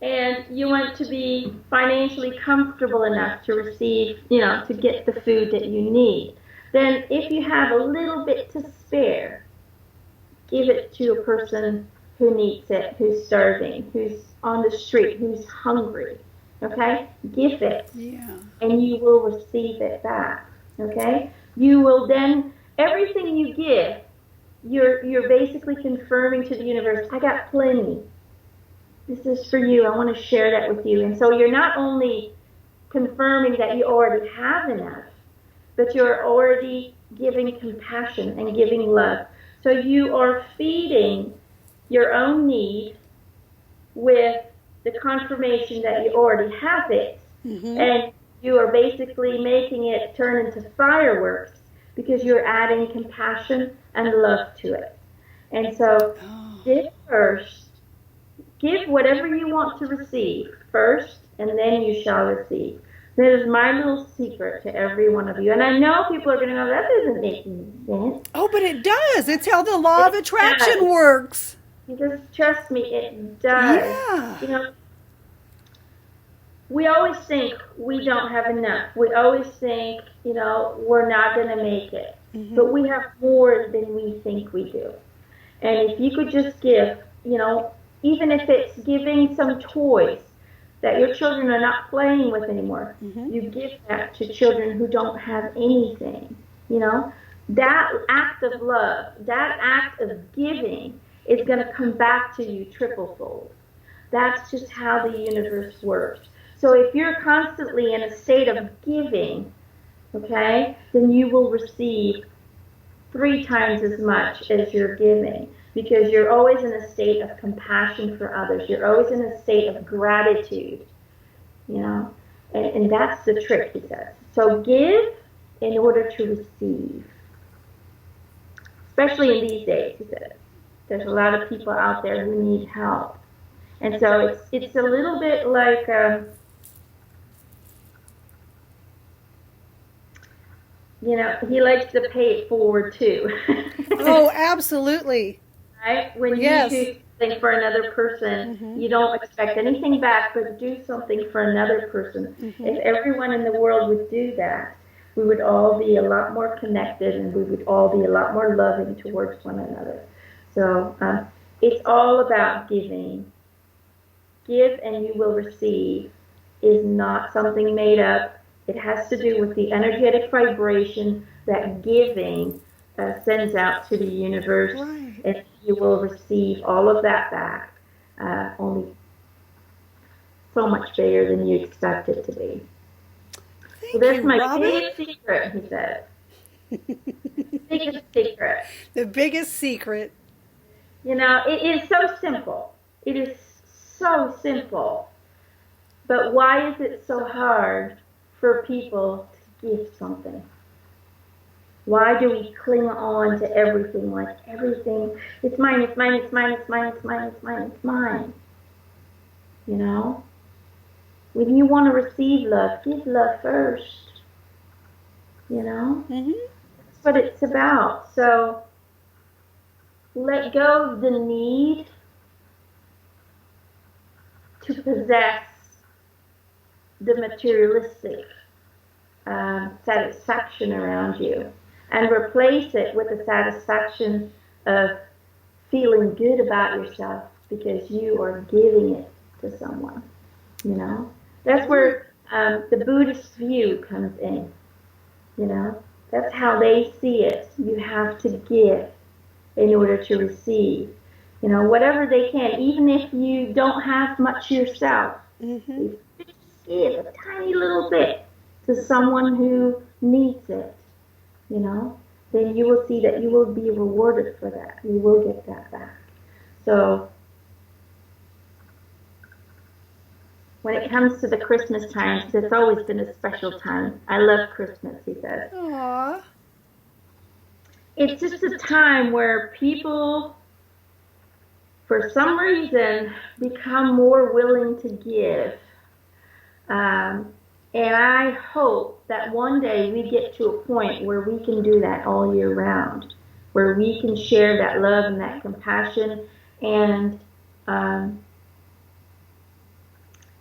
and you want to be financially comfortable enough to receive, to get the food that you need. Then if you have a little bit to spare, give it to a person who needs it, who's starving, who's on the street, who's hungry. Okay? Give it, Yeah. and you will receive it back. Okay? You will then, everything you give, you're basically confirming to the universe, I got plenty. This is for you. I want to share that with you. And so you're not only confirming that you already have enough, but you're already giving compassion and giving love. So you are feeding your own need with the confirmation that you already have it. And you are basically making it turn into fireworks because you're adding compassion and love to it. And so give first, give whatever you want to receive first, and then you shall receive. That is my little secret to every one of you. And I know people are going to go, that doesn't make any sense. Oh, but it does. It's how the law of It attraction does. works. Just trust me, it does. Yeah. We always think we don't have enough. We always think, we're not going to make it. But we have more than we think we do. And if you could just give, even if it's giving some toys that your children are not playing with anymore, you give that to children who don't have anything, that act of love, that act of giving is going to come back to you triple fold. That's just how the universe works. So if you're constantly in a state of giving, okay, then you will receive 3 times as much as you're giving, because you're always in a state of compassion for others. You're always in a state of gratitude, and that's the trick, he says. So give in order to receive, especially in these days, he says. There's a lot of people out there who need help. And so it's a little bit like, he likes to pay it forward too. Oh, absolutely. Right? When Yes. you do something for another person, you don't expect anything back, but do something for another person. If everyone in the world would do that, we would all be a lot more connected, and we would all be a lot more loving towards one another. So it's all about giving. Give and you will receive is not something made up. It has to do with the energetic vibration that giving sends out to the universe, Right. and you will receive all of that back, only so much bigger than you expect it to be. So that's my biggest secret, he says. Biggest secret. The biggest secret. It is so simple. It is so simple. But why is it so hard for people to give something? Why do we cling on to everything, like everything, it's mine, it's mine, it's mine, it's mine, it's mine, it's mine, it's mine? When you want to receive love, give love first. That's what it's about. So let go of the need to possess the materialistic satisfaction around you, and replace it with the satisfaction of feeling good about yourself because you are giving it to someone. That's where the Buddhist view comes in. That's how they see it. You have to give in order to receive. Whatever they can, even if you don't have much yourself, if you just give a tiny little bit to someone who needs it, then you will see that you will be rewarded for that. You will get that back. So when it comes to the Christmas times, it's always been a special time. I love Christmas, he says. Aww. It's just a time where people, for some reason, become more willing to give. And I hope that one day we get to a point where we can do that all year round, where we can share that love and that compassion and um,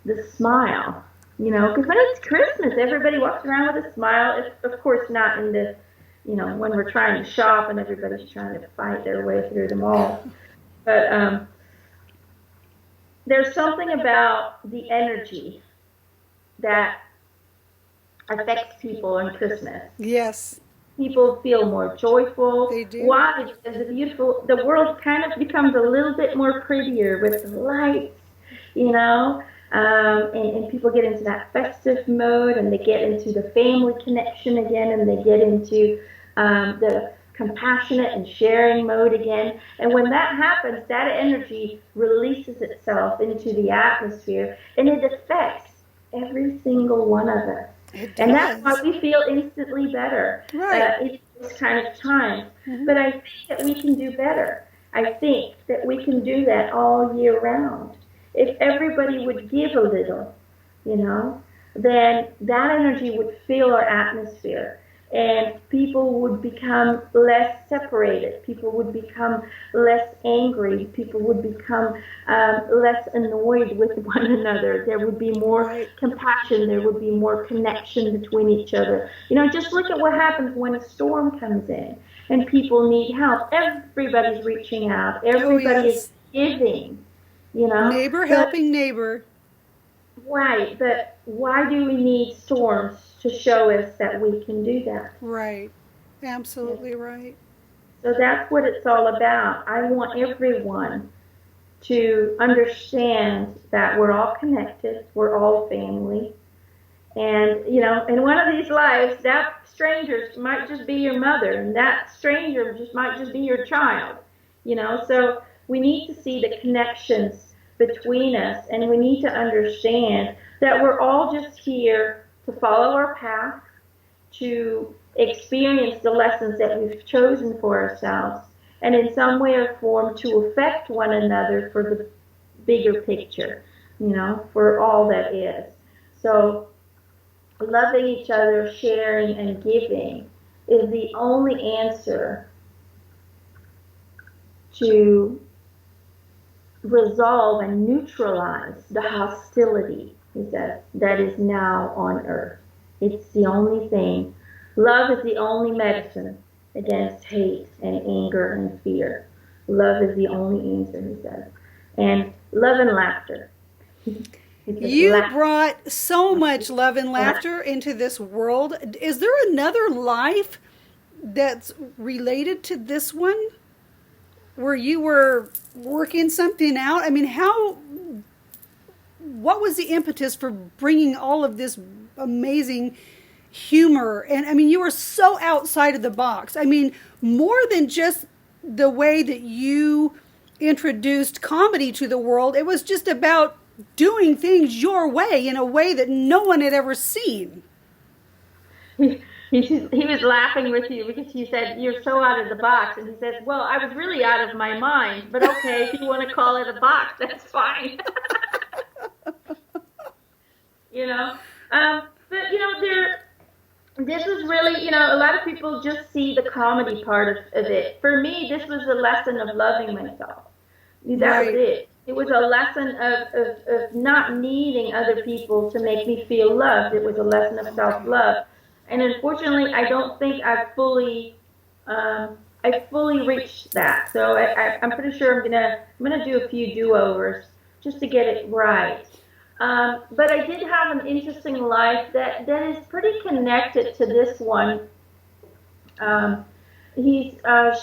the smile. Because when it's Christmas, everybody walks around with a smile. It's, of course, not in the, when we're trying to shop and everybody's trying to fight their way through the mall. But there's something about the energy that affects people on Christmas. Yes, People feel more joyful. they do. Why? Because the world kind of becomes a little bit more prettier with the lights, and people get into that festive mode and they get into the family connection again and they get into the compassionate and sharing mode again. And when that happens, that energy releases itself into the atmosphere and it affects every single one of us. It And that's why does. we feel instantly better Right. in this kind of time. Mm-hmm. But I think that we can do better. I think that we can do that all year round. If everybody would give a little, you know, then that energy would fill our atmosphere and people would become less separated. People would become less angry. People would become less annoyed with one another. There would be more Right. compassion. There would be more connection between each other. Just look at what happens when a storm comes in and people need help. Everybody's reaching out. Oh, Everybody is yes. giving, you know. Neighbor But helping neighbor. right, but why do we need storms to show us that we can do that? Right. Absolutely right. So that's what it's all about. I want everyone to understand that we're all connected, we're all family. And, in one of these lives, that stranger might just be your mother, and that stranger might just be your child. So we need to see the connections between us, and we need to understand that we're all just here to follow our path, to experience the lessons that we've chosen for ourselves, and in some way or form to affect one another for the bigger picture, for all that is. So loving each other, sharing, and giving is the only answer to resolve and neutralize the hostility, he says, that is now on earth. It's the only thing. Love is the only medicine against hate and anger and fear. Love is the only answer, he says. And love and laughter. You brought so much love and laughter into this world. Is there another life that's related to this one where you were working something out? I mean, what was the impetus for bringing all of this amazing humor? And I mean, you were so outside of the box. I mean, more than just the way that you introduced comedy to the world, it was just about doing things your way in a way that no one had ever seen. He was laughing with you because you said you're so out of the box, and he said, "Well, I was really out of my mind, but okay, if you want to call it a box, that's fine." you know, but this was really, a lot of people just see the comedy part of it. For me, this was a lesson of loving myself. That was Right. it. It was a lesson of not needing other people to make me feel loved. It was a lesson of self-love. And unfortunately, I don't think I fully reached that. So I'm pretty sure I'm gonna do a few do-overs just to get it right. But I did have an interesting life that is pretty connected to this one. Um, he's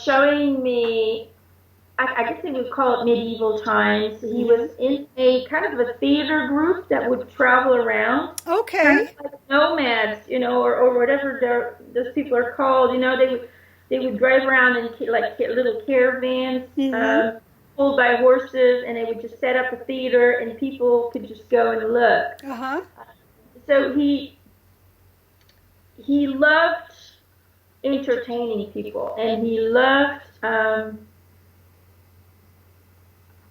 showing me, I guess they would call it medieval times. He was in a kind of a theater group that would travel around, kind of Okay. like nomads, or whatever those people are called. They would drive around in like little caravans, Mm-hmm. pulled by horses, and they would just set up a theater, and people could just go and look. Uh-huh. So he loved entertaining people, and he loved.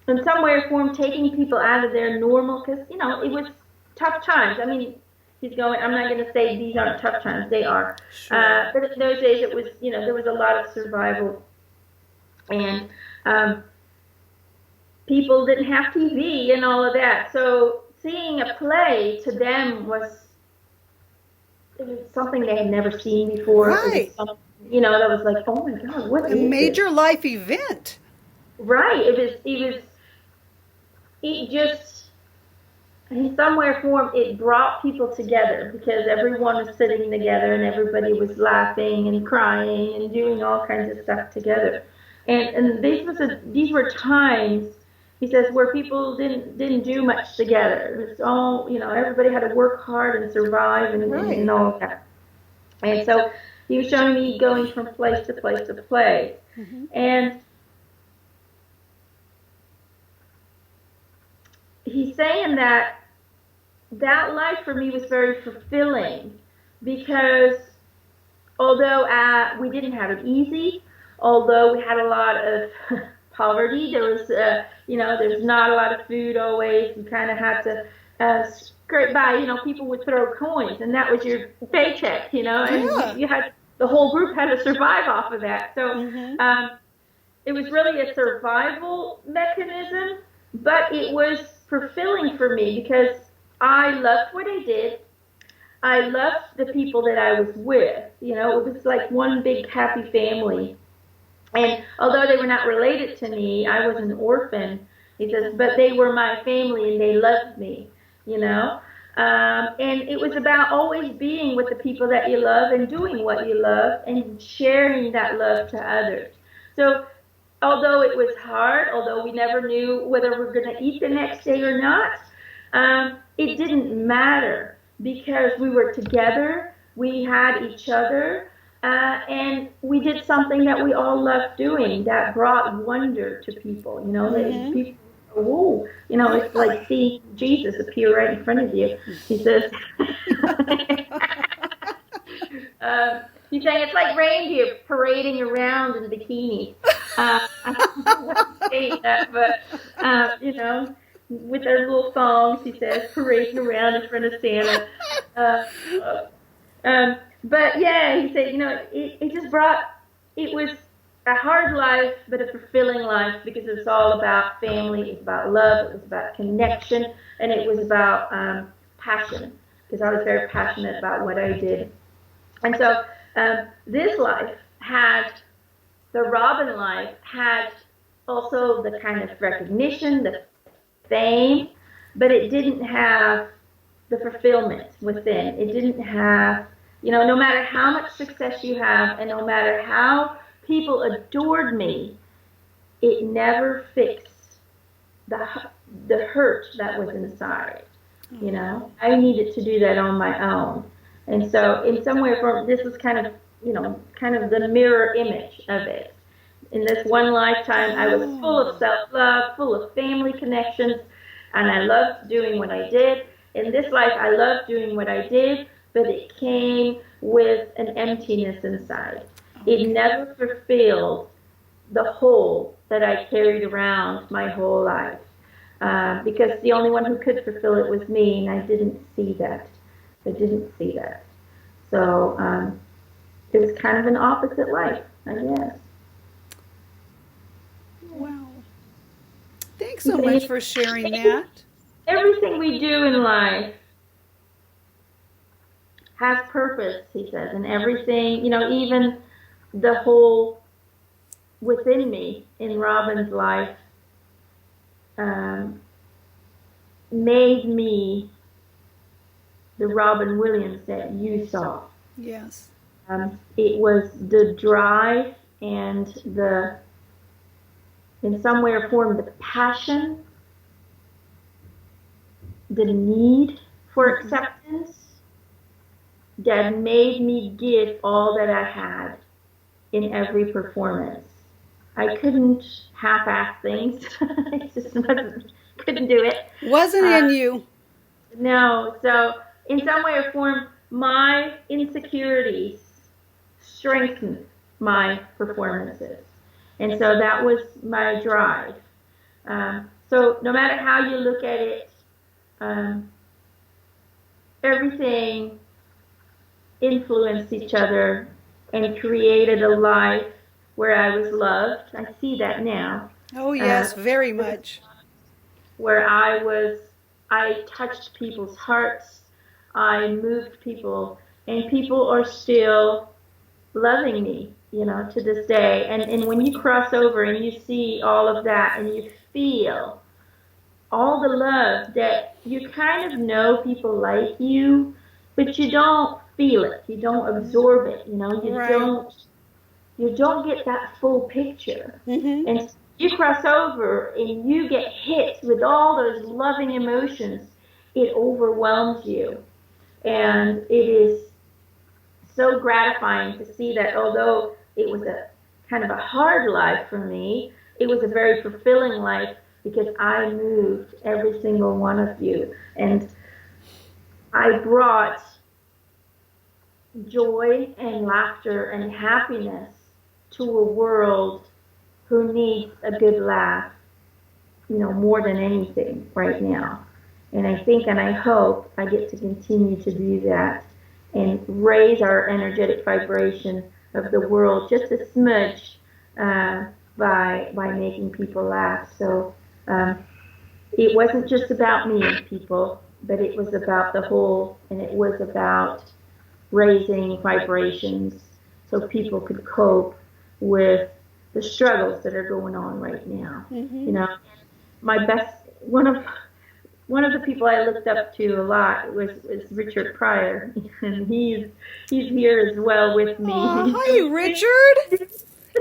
In some way or form taking people out of their normal, because it was tough times. I mean, he's going. I'm not going to say these aren't tough times. They are. Sure. But in those days, it was, there was a lot of survival, and people didn't have TV and all of that. So seeing a play to them was, it was something they had never seen before. It was Right. something, that was like, oh my God, what A is this? major life event. Right. It just, in some way or form, it brought people together because everyone was sitting together and everybody was laughing and crying and doing all kinds of stuff together. And these were times, he says, where people didn't do much together. It was all, everybody had to work hard and survive and Right. all of that. And so he was showing me going from place to place to place. Mm-hmm. And he's saying that life for me was very fulfilling because although we didn't have it easy, although we had a lot of poverty, there was, there's not a lot of food always. We kind of had to scrape by. People would throw coins, and that was your paycheck. And Yeah. you had the whole group had to survive off of that. So Mm-hmm. it was really a survival mechanism, but it was fulfilling for me because I loved what I did. I loved the people that I was with. It was like one big happy family. And although they were not related to me, I was an orphan, he says, but they were my family and they loved me, you know. And it was about always being with the people that you love and doing what you love and sharing that love to others. So although it was hard, although we never knew whether we were going to eat the next day or not, it didn't matter because we were together, we had each other, and we did something that we all loved doing that brought wonder to people. That Mm-hmm. people, oh, it's like seeing Jesus appear right in front of you. He says, he's saying it's like reindeer parading around in bikinis. I wasn't saying that, but with their little thongs, he says, parading around in front of Santa. Uh, but yeah, he said, it just brought. It was a hard life, but a fulfilling life because it was all about family. It was about love. It was about connection, and it was about passion because I was very passionate about what I did. And so this life had, the Robin life had also the kind of recognition, the fame, but it didn't have the fulfillment within. It didn't have, no matter how much success you have and no matter how people adored me, it never fixed the, the hurt that was inside. I needed to do that on my own. And so in some way, this was kind of, the mirror image of it. In this one lifetime, I was full of self-love, full of family connections, and I loved doing what I did. In this life, I loved doing what I did, but it came with an emptiness inside. It never fulfilled the hole that I carried around my whole life. Because the only one who could fulfill it was me, and I didn't see that. I didn't see that. So it was kind of an opposite life, I guess. Wow. Thanks so much for sharing that. Everything we do in life has purpose, he says, and everything, even the whole within me in Robin's life um, made me the Robin Williams that you saw. Yes. It was the drive and in some way or form, the passion, the need for acceptance that made me give all that I had in every performance. I couldn't half-ass things. I just couldn't do it. Wasn't in you. No, so in some way or form, my insecurities strengthened my performances. And so that was my drive. So no matter how you look at it, everything influenced each other and created a life where I was loved. I see that now. Oh, Uh, yes, very much. where I touched people's hearts, I moved people, and people are still loving me, to this day. And when you cross over and you see all of that and you feel all the love that you kind of know people like you, but you don't feel it. You don't absorb it, Right. you don't get that full picture. Mm-hmm. And you cross over and you get hit with all those loving emotions, it overwhelms you. And it is so gratifying to see that although it was a kind of a hard life for me, it was a very fulfilling life because I moved every single one of you. And I brought joy and laughter and happiness to a world who needs a good laugh, more than anything right now. And I think and I hope I get to continue to do that and raise our energetic vibration of the world just a smidge by making people laugh. So it wasn't just about me, people, but it was about the whole, and it was about raising vibrations so people could cope with the struggles that are going on right now. Mm-hmm. You know, my best one of the people I looked up to a lot was Richard Pryor, and he's here as well with Oh, me. hi, Richard.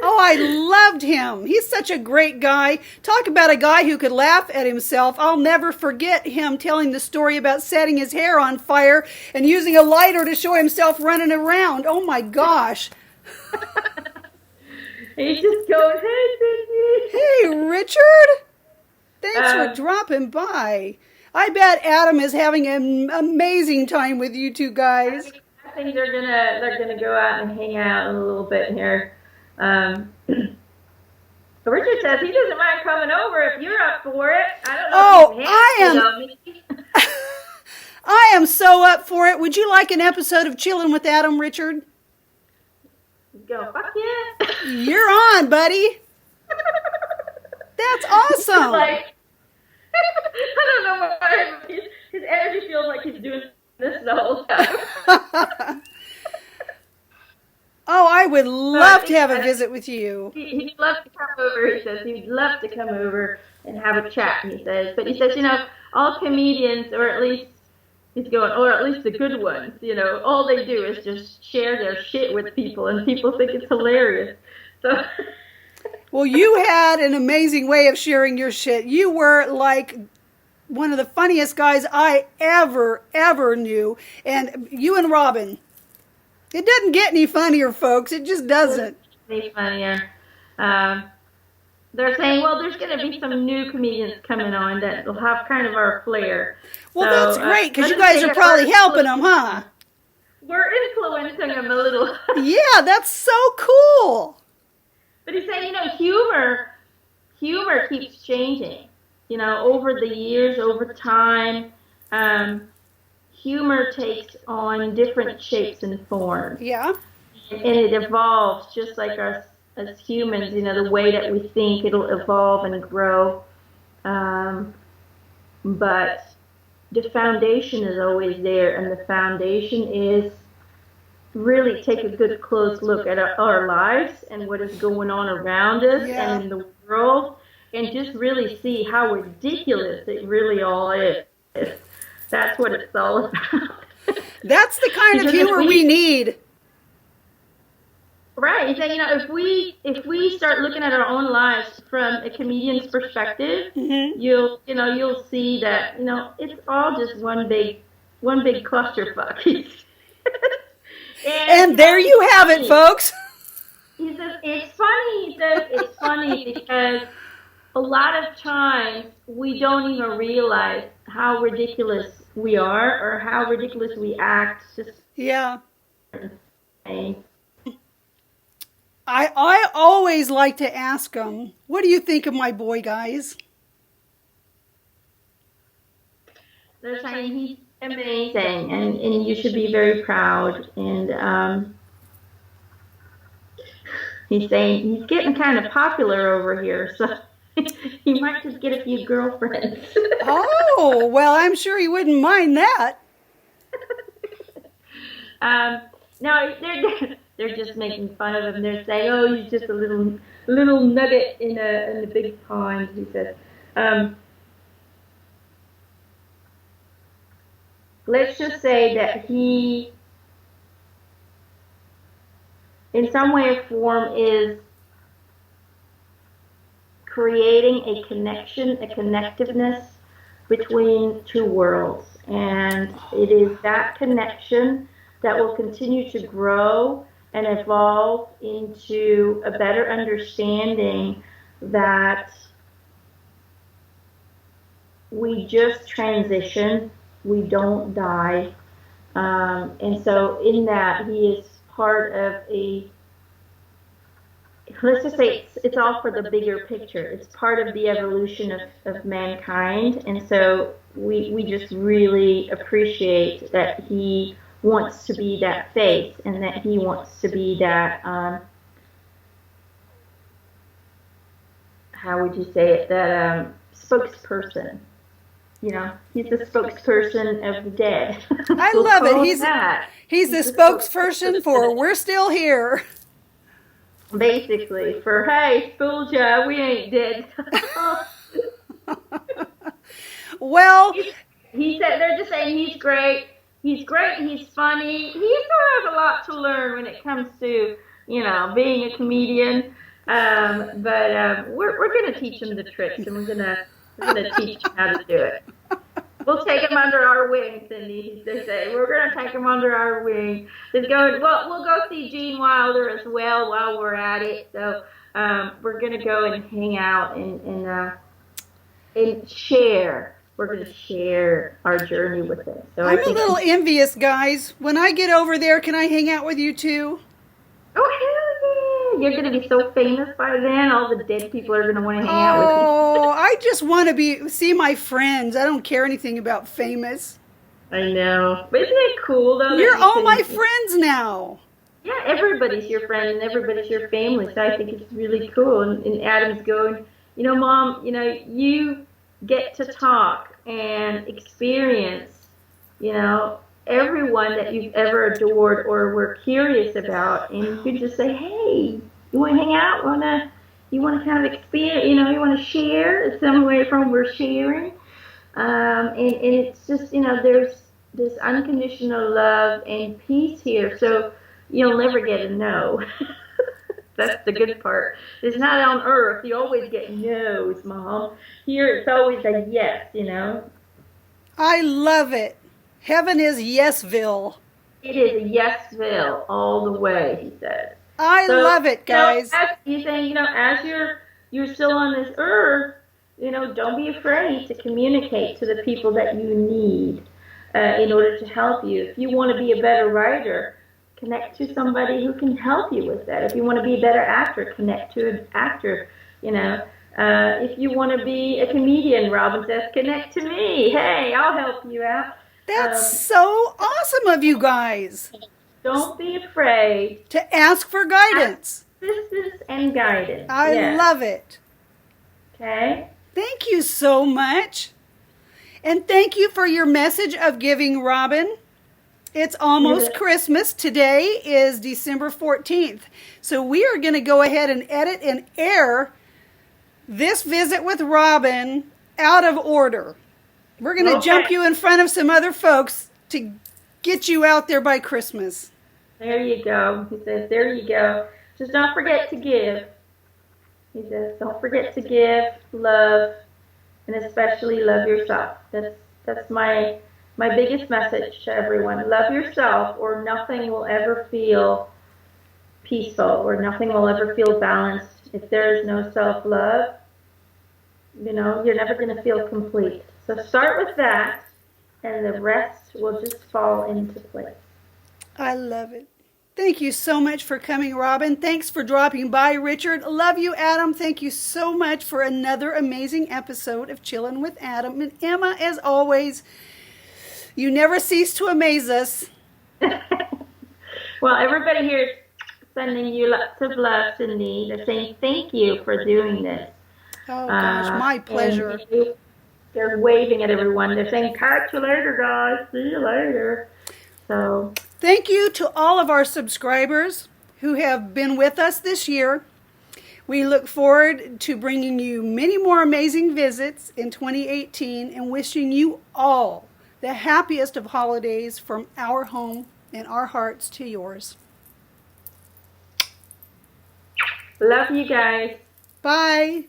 Oh, I loved him. He's such a great guy. Talk about a guy who could laugh at himself. I'll never forget him telling the story about setting his hair on fire and using a lighter to show himself running around. Oh my gosh. He just goes, "Hey, Hey, Cindy." Richard. Thanks for Um, dropping by. I bet Adam is having an amazing time with you two guys. I think they're gonna go out and hang out in a little bit here. Richard says he doesn't mind coming over if you're up for it. I don't know if Oh, he's I handsy am though. Maybe. I am so up for it. Would you like an episode of Chillin' with Adam, Richard? Go, fuck yeah. You're on, buddy. That's awesome. Like, I don't know why, but his energy feels like he's doing this the whole time. Oh, I would So I love to think have a visit with you. he'd love to come over. He says he'd love to come over and have a chat. He says, but he says, all comedians, or at least he's going, or at least the good ones, all they do is just share their shit with people, and people think it's hilarious. So. Well, you had an amazing way of sharing your shit. You were like one of the funniest guys I ever knew. And you and Robin. It doesn't get any funnier, folks. It just doesn't. It's funnier. They're saying, well, there's going to be some new comedians coming on that will have kind of our flair. Well, So, that's great, because you guys are probably helping them, huh? We're influencing them a little. Yeah, that's so cool. But he's saying, humor keeps changing. Over the years, over time, humor takes on different shapes and forms. Yeah. And it evolves just like us as humans, the way that we think, it'll evolve and grow. But the foundation is always there, and the foundation is really take a good close look at our lives and what is going on around us and in the world, and just really see how ridiculous it really all is. That's what it's all about. That's the kind of humor we need. Right. So, if we start looking at our own lives from a comedian's perspective, Mm-hmm. you'll see that, it's all just one big clusterfuck. And there you have it, folks. He says, it's funny. He says, it's funny because a lot of times we don't even realize how ridiculous we are or how ridiculous we act. Just Yeah. I always like to ask them, what do you think of my boy, guys? They're saying amazing, and you should be very proud. And he's saying he's getting kind of popular over here, so he might just get a few girlfriends. Oh, well, I'm sure he wouldn't mind that. um, no, they're just making fun of him. They're saying, "Oh, he's just a little nugget in a big pond." He says. Um, let's just say that he, in some way or form, is creating a connection, a connectiveness between two worlds. And it is that connection that will continue to grow and evolve into a better understanding that we just transition, we don't die. And so in that, he is part of a, let's just say it's all for the bigger picture. It's part of the evolution of mankind. And so we just really appreciate that he wants to be that face and that he wants to be that, how would you say it, that spokesperson. You know, he's the spokesperson of the dead. I We'll love it. call He's that. he's the spokesperson for We're Still Here. Basically, for hey, school job, we ain't dead. Well, He said they're just saying he's great. He's great. He's funny. He still has a lot to learn when it comes to being a comedian. But we're gonna teach him the tricks, and we're gonna teach him how to do it. We'll take him under our wing, Cindy. They say we're gonna take him under our wing. We'll go see Gene Wilder as well while we're at it. So we're gonna go and hang out and share. We're gonna share our journey with him. So I'm a little envious, guys. When I get over there, can I hang out with you too? Oh, hell yeah! You're going to be so famous by then. All the dead people are going to want to hang out with you. Oh, I just want to see my friends. I don't care anything about famous. I know. But isn't it cool, though? You're all my friends now. Yeah, everybody's your friend and everybody's your family. So I think it's really cool. And Adam's going, Mom, you get to talk and experience, everyone that you've ever adored or were curious about, and you could just say, "Hey, you want to hang out? You want to kind of experience? You want to share? It's some way from we're sharing." And it's just, there's this unconditional love and peace here. So you'll never get a no. That's the good part. It's not on Earth. You always get no's, Mom. Here, it's always a yes. I love it. Heaven is Yesville. It is a Yesville all the way, he says. I love it, guys. He's saying, as you're still on this earth, don't be afraid to communicate to the people that you need in order to help you. If you want to be a better writer, connect to somebody who can help you with that. If you want to be a better actor, connect to an actor. If you want to be a comedian, Robin says, connect to me. Hey, I'll help you out. That's so awesome of you guys. Don't be afraid to ask for guidance. Assistance and guidance. I love it. Okay. Thank you so much. And thank you for your message of giving, Robin. It's almost Christmas. Today is December 14th. So we are going to go ahead and edit and air this visit with Robin out of order. We're going to jump you in front of some other folks to get you out there by Christmas. There you go. He says, there you go. Just don't forget to give. He says, don't forget to give, love, and especially love yourself. That's my biggest message to everyone. Love yourself, or nothing will ever feel peaceful, or nothing will ever feel balanced. If there is no self-love, you're never going to feel complete. So start with that, and the rest will just fall into place. I love it. Thank you so much for coming, Robin. Thanks for dropping by, Richard. Love you, Adam. Thank you so much for another amazing episode of Chillin' with Adam. And Emma, as always, You never cease to amaze us. Well, everybody here is sending you lots of love, Cindy. They're saying thank you for doing this. Oh, gosh, my pleasure. And they're waving at everyone. They're saying, catch you later, guys. See you later. So, thank you to all of our subscribers who have been with us this year. We look forward to bringing you many more amazing visits in 2018 and wishing you all the happiest of holidays from our home and our hearts to yours. love you guys. Bye.